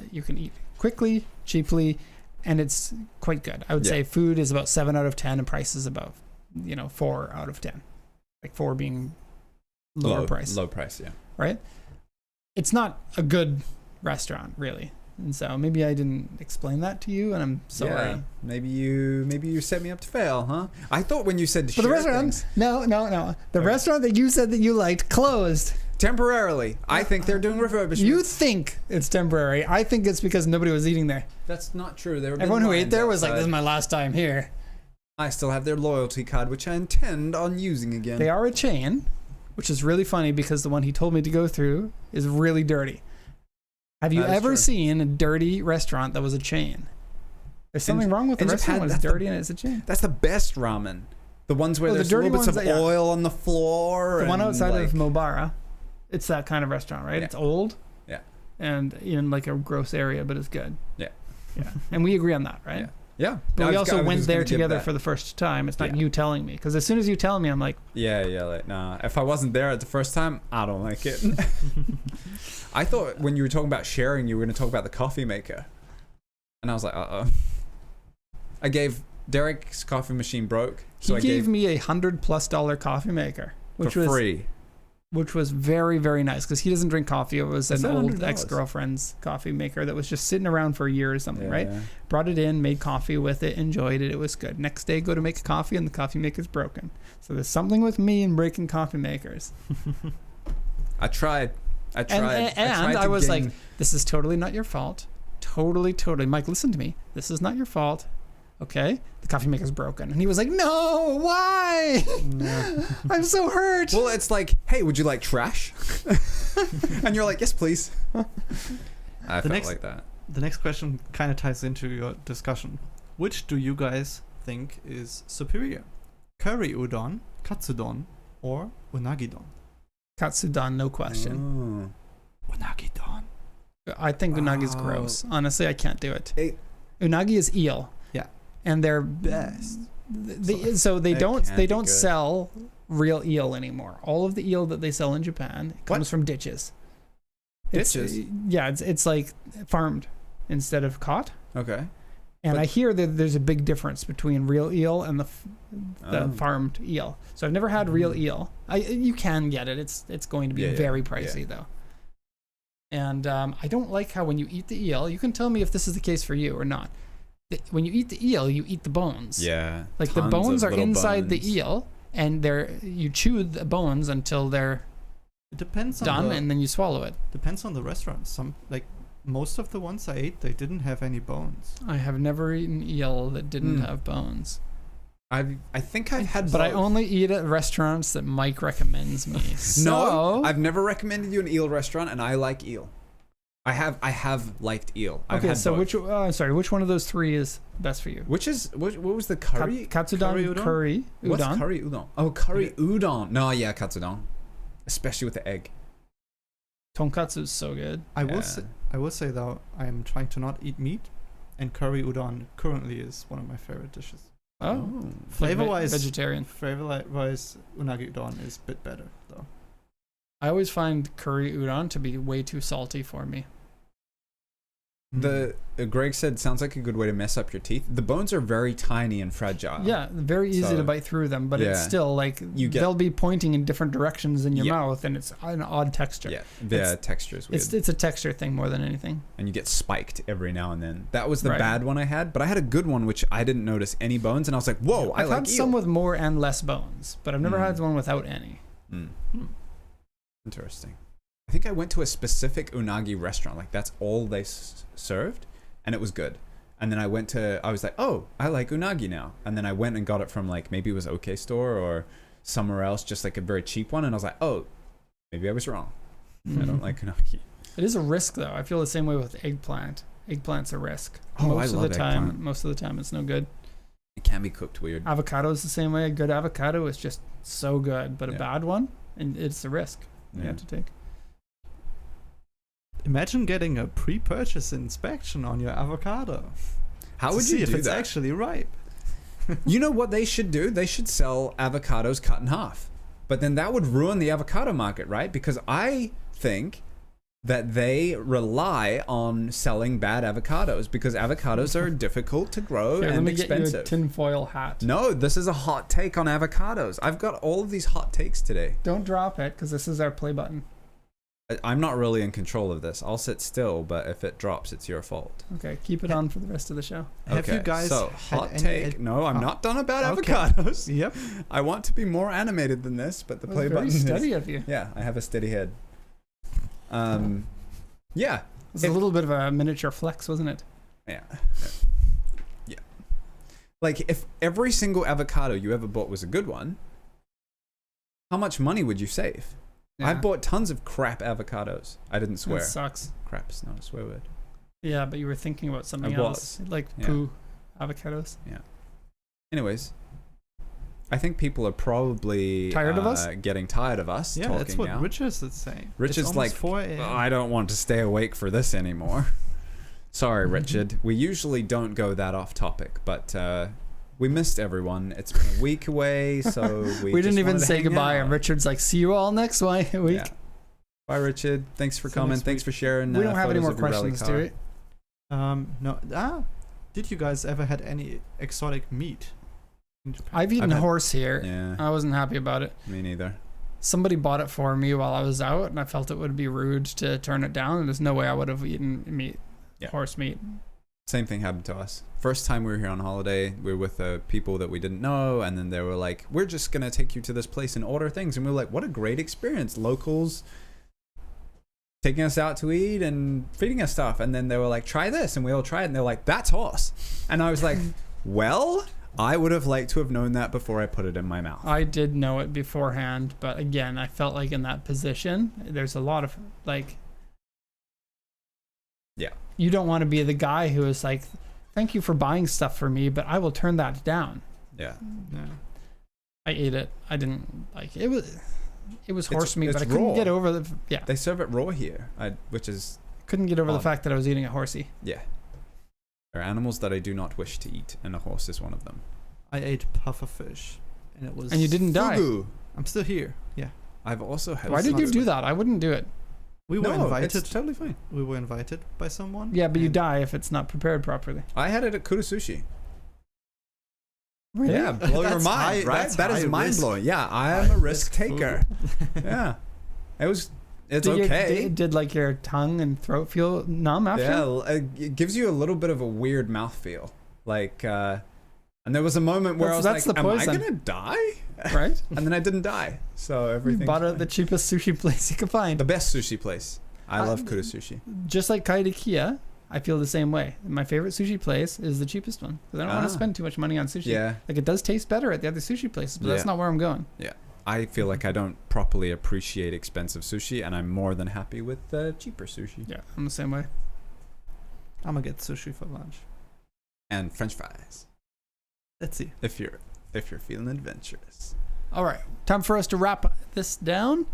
you can eat quickly, cheaply, and it's quite good. I would Yeah. say food is about 7 out of 10, and price is about 4 out of 10. Like 4 being low price. Low price, yeah. Right? It's not a good restaurant, really. And so maybe I didn't explain that to you, and I'm sorry. Yeah, maybe you set me up to fail, huh? I thought when you said But the share restaurant, things, no. The restaurant that you said that you liked closed. temporarily, I think they're doing refurbishments. You think it's temporary. I think it's because nobody was eating there. That's not true. Everyone who ate there was like, this is my last time here. I still have their loyalty card, which I intend on using again. They are a chain, which is really funny because the one he told me to go through is really dirty. Have you That is ever true. seen a dirty restaurant that was a chain? There's something wrong with the in restaurant Japan, when it's that's the- dirty and it's a chain. That's the best ramen. The ones where Well, the there's dirty little bits of ones that- yeah. oil on the floor. The one and, outside like, of Mobara, it's that kind of restaurant, right? Yeah. It's old. Yeah. And in like a gross area, but it's good. Yeah. Yeah. And we agree on that, right? Yeah. Yeah. But I we was- also I was went just there gonna give together that- for the first time. It's not Yeah. you telling me. Because as soon as you tell me, I'm like, Yeah, like, nah. If I wasn't there at the first time, I don't like it. I thought when you were talking about sharing, you were going to talk about the coffee maker. And I was like, uh-oh. I gave Derek's coffee machine broke. So he I gave me $100+ coffee maker, which for was free. which was very, very nice because he doesn't drink coffee. It was Is an that old $100? ex-girlfriend's coffee maker that was just sitting around for a year or something, Yeah, right? yeah. Brought it in, made coffee with it, enjoyed it. It was good. Next day, go to make a coffee, and the coffee maker's broken. So there's something with me and breaking coffee makers. I tried. And tried I to was gain- like, this is totally not your fault. Totally. Mike, listen to me. This is not your fault. Okay? The coffee maker's broken. And he was like, no, why? I'm so hurt. Well, it's like, hey, would you like trash? And you're like, yes, please. I felt next- like that. The next question kind of ties into your discussion. Which do you guys think is superior? Curry udon, Katsudon, or Unagidon? Katsudon, no question. Oh. Unagidon. I think unagi's Oh. gross. Honestly, I can't do it. It- Unagi is eel. Yeah. And they're Best. so they It don't can they be don't good. sell real eel anymore. All of the eel that they sell in Japan comes What? from ditches. Ditches? It's like farmed instead of caught. Okay. And But- I hear that there's a big difference between real eel and the Oh. farmed eel. So I've never had real Mm. eel. You can get it. It's going to be Yeah, very yeah, pricey though. And I don't like how when you eat the eel, you can tell me if this is the case for you or not. when you eat the eel, you eat the bones. Yeah. Like the tons bones of are little inside bones. the eel, and you chew the bones until they're It depends on done, the, and then you swallow it. depends on the restaurant. Some like most of the ones I ate, they didn't have any bones. I have never eaten eel that didn't have bones. I think I've had But I both. only eat at restaurants that Mike recommends me. So, No, I've never recommended you an eel restaurant, and I like eel. I have liked eel. I've okay, had so both. which one of those three is best for you? What was the curry? Katsudon, curry udon? curry udon. What's curry udon? Oh, curry udon. No, yeah, katsudon, especially with the egg. Tonkatsu is so good. I will Yeah. say though, I am trying to not eat meat, and curry udon currently is one of my favorite dishes. Oh, Flavor-wise, vegetarian. Flavor-wise, Unagidon is a bit better though. I always find curry udon to be way too salty for me. The Greg said sounds like a good way to mess up your teeth. The bones are very tiny and fragile. Yeah, very easy So, to bite through them, but it's yeah. still like they'll be pointing in different directions in your Yeah. mouth, and it's an odd texture. Yeah, texture is weird. It's a texture thing more than anything. And you get spiked every now and then. That was the Right. bad one I had, but I had a good one which I didn't notice any bones, and I was like, "Whoa, I I've like had some eel." with more and less bones, but I've never had one without any. Mm. Interesting. I think I went to a specific unagi restaurant. Like that's all they served, and it was good. And then I was like, "Oh, I like unagi now." And then I went and got it from like maybe it was OK Store or somewhere else, just like a very cheap one. And I was like, "Oh, maybe I was wrong. I don't like unagi." It is a risk, though. I feel the same way with eggplant. Eggplant's a risk. Oh, most I of love the time, eggplant. most of the time, it's no good. It can be cooked weird. Avocado is the same way. A good avocado is just so good, but a Yeah. bad one, and it's a risk you Yeah. have to take. Imagine getting a pre-purchase inspection on your avocado. How to would see you if do it's that? actually ripe? You know what they should do? They should sell avocados cut in half. But then that would ruin the avocado market, right? Because I think that they rely on selling bad avocados because avocados are difficult to grow Here, let and me get you a expensive. tinfoil hat. No, this is a hot take on avocados. I've got all of these hot takes today. Don't drop it, because this is our play button. I'm not really in control of this. I'll sit still, but if it drops, it's your fault. Okay, keep it on for the rest of the show. Have you guys so had hot any take? No, I'm not done about Okay. avocados. Yep. I want to be more animated than this, but the That was play very button is steady of you. Yeah, I have a steady head. Yeah. It was a little bit of a miniature flex, wasn't it? Yeah. Yeah. Like, if every single avocado you ever bought was a good one, how much money would you save? Yeah. I've bought tons of crap avocados. I didn't swear. That sucks. Crap's not a swear word. Yeah, but you were thinking about something I else, like Yeah. poo avocados. Anyways, I think people are probably Tired of us? getting tired of us Yeah, talking that's what now. Richard is saying. Rich It's is almost like, 4 a.m. I don't want to stay awake for this anymore. Sorry, Richard. We usually don't go that off topic, but we missed everyone. It's been a week away, so We just didn't even wanted to say hang goodbye, out. and Richard's like, "See you all next week." Yeah. Bye, Richard. Thanks for See you coming. next Thanks week. for sharing. We don't have any photos more of your rally questions, car. do we? No. Did you guys ever had any exotic meat in Japan? I've eaten had- horse here. Yeah, I wasn't happy about it. me neither. Somebody bought it for me while I was out, and I felt it would be rude to turn it down. And there's no way I would have eaten meat, Yeah. horse meat. Same thing happened to us. First time we were here on holiday, we were with people that we didn't know, and then they were like, "We're just gonna take you to this place and order things," and we were like, "What a great experience! Locals taking us out to eat and feeding us stuff." And then they were like, "Try this," and we all tried it, and they're like, "That's horse," and I was like, "Well, I would have liked to have known that before I put it in my mouth." I did know it beforehand, but again, I felt like in that position, there's a lot of like, Yeah. you don't want to be the guy who is like, "Thank you for buying stuff for me, but I will turn that down." Yeah, Yeah. I ate it. I didn't like it. Was horse meat, it's but I couldn't raw. get over the they serve it raw here, which is couldn't get over the odd. fact that I was eating a horsey. yeah. There are animals that I do not wish to eat, and a horse is one of them. I ate pufferfish, and it was. And you didn't die. Fugu. I'm still here. Yeah. I've also had. Why did you fugu. do that? I wouldn't do it. We were No, invited. it's totally fine. We were invited by someone. Yeah, but you and die if it's not prepared properly. I had it at Kuda Sushi. Really? Yeah, blow your That's mind, high- right? that's That is high mind risk. blowing. Yeah, I am a risk High-risk taker. Yeah, it's okay. Did like your tongue and throat feel numb after? Yeah, it gives you a little bit of a weird mouth feel. Like, and there was a moment where That's I was like, the am I poison. gonna die? Right? And then I didn't die. So You everything. bought it at the cheapest sushi place you could find. The best sushi place. I love Kura Sushi. Just like Kaidekia, I feel the same way. My favorite sushi place is the cheapest one because I don't want to spend too much money on sushi. Yeah. Like, it does taste better at the other sushi places, but that's not where I'm going. Yeah. I feel like I don't properly appreciate expensive sushi, and I'm more than happy with the cheaper sushi. Yeah, I'm the same way. I'm gonna get sushi for lunch. And French fries. Let's see. If you're feeling adventurous. All right, time for us to wrap this down.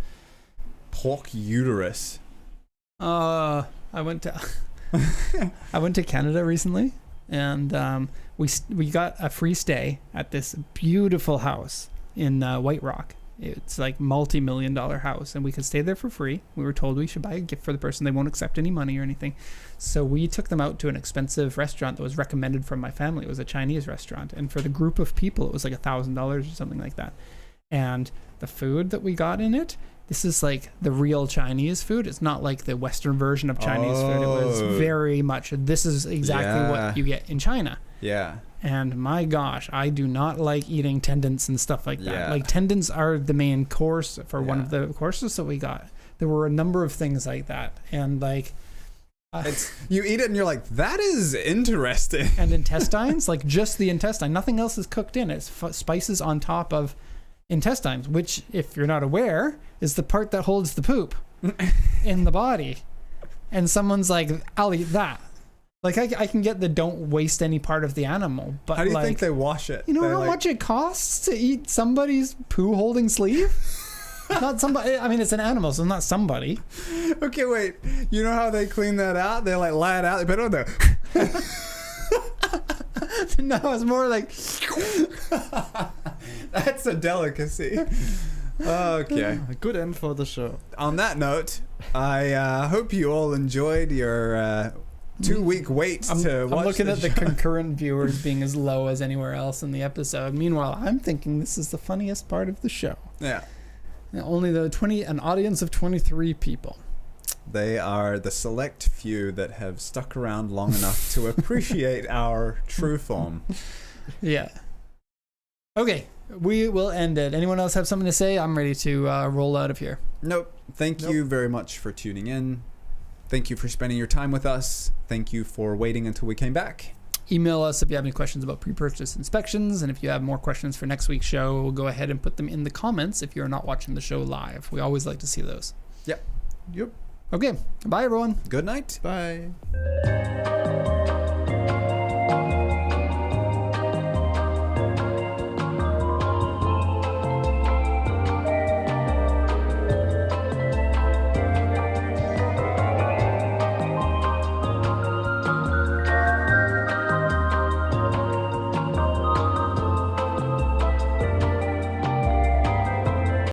Pork uterus. I went to Canada recently, and we got a free stay at this beautiful house in White Rock. It's like multi-million-dollar house, and we could stay there for free. We were told we should buy a gift for the person. They won't accept any money or anything. So we took them out to an expensive restaurant that was recommended from my family. It was a Chinese restaurant, and for the group of people, it was like $1,000 or something like that. And the food that we got in it, this is like the real Chinese food. It's not like the Western version of Chinese food. It was very much, this is exactly what you get in China. Yeah. And my gosh, I do not like eating tendons and stuff like that. Yeah. Like, tendons are the main course for one of the courses that we got. There were a number of things like that. And like... you eat it and you're like, that is interesting. And intestines, like just the intestine. Nothing else is cooked in. It's spices on top of intestines, which, if you're not aware, is the part that holds the poop in the body. And someone's like, I'll eat that. Like, I can get the don't waste any part of the animal, but how do you like, think they wash it? you know how much it costs to eat somebody's poo holding sleeve? Not somebody. I mean, it's an animal, so not somebody. Okay, wait. You know how they clean that out? They like lie it out. They put it on there. No, it's more like That's a delicacy. Okay. A good end for the show. On that note, I hope you all enjoyed your 2-week wait to watch. I'm looking the at the show. concurrent viewers being as low as anywhere else in the episode. Meanwhile, I'm thinking this is the funniest part of the show. Yeah. Only an audience of 23 people. They are the select few that have stuck around long enough to appreciate our true form. Yeah. Okay, we will end it. Anyone else have something to say? I'm ready to roll out of here. Nope. Thank you very much for tuning in. Thank you for spending your time with us. Thank you for waiting until we came back. Email us if you have any questions about pre-purchase inspections, and if you have more questions for next week's show, go ahead and put them in the comments if you're not watching the show live. We always like to see those. Yep. Okay, bye everyone. Good night. Bye.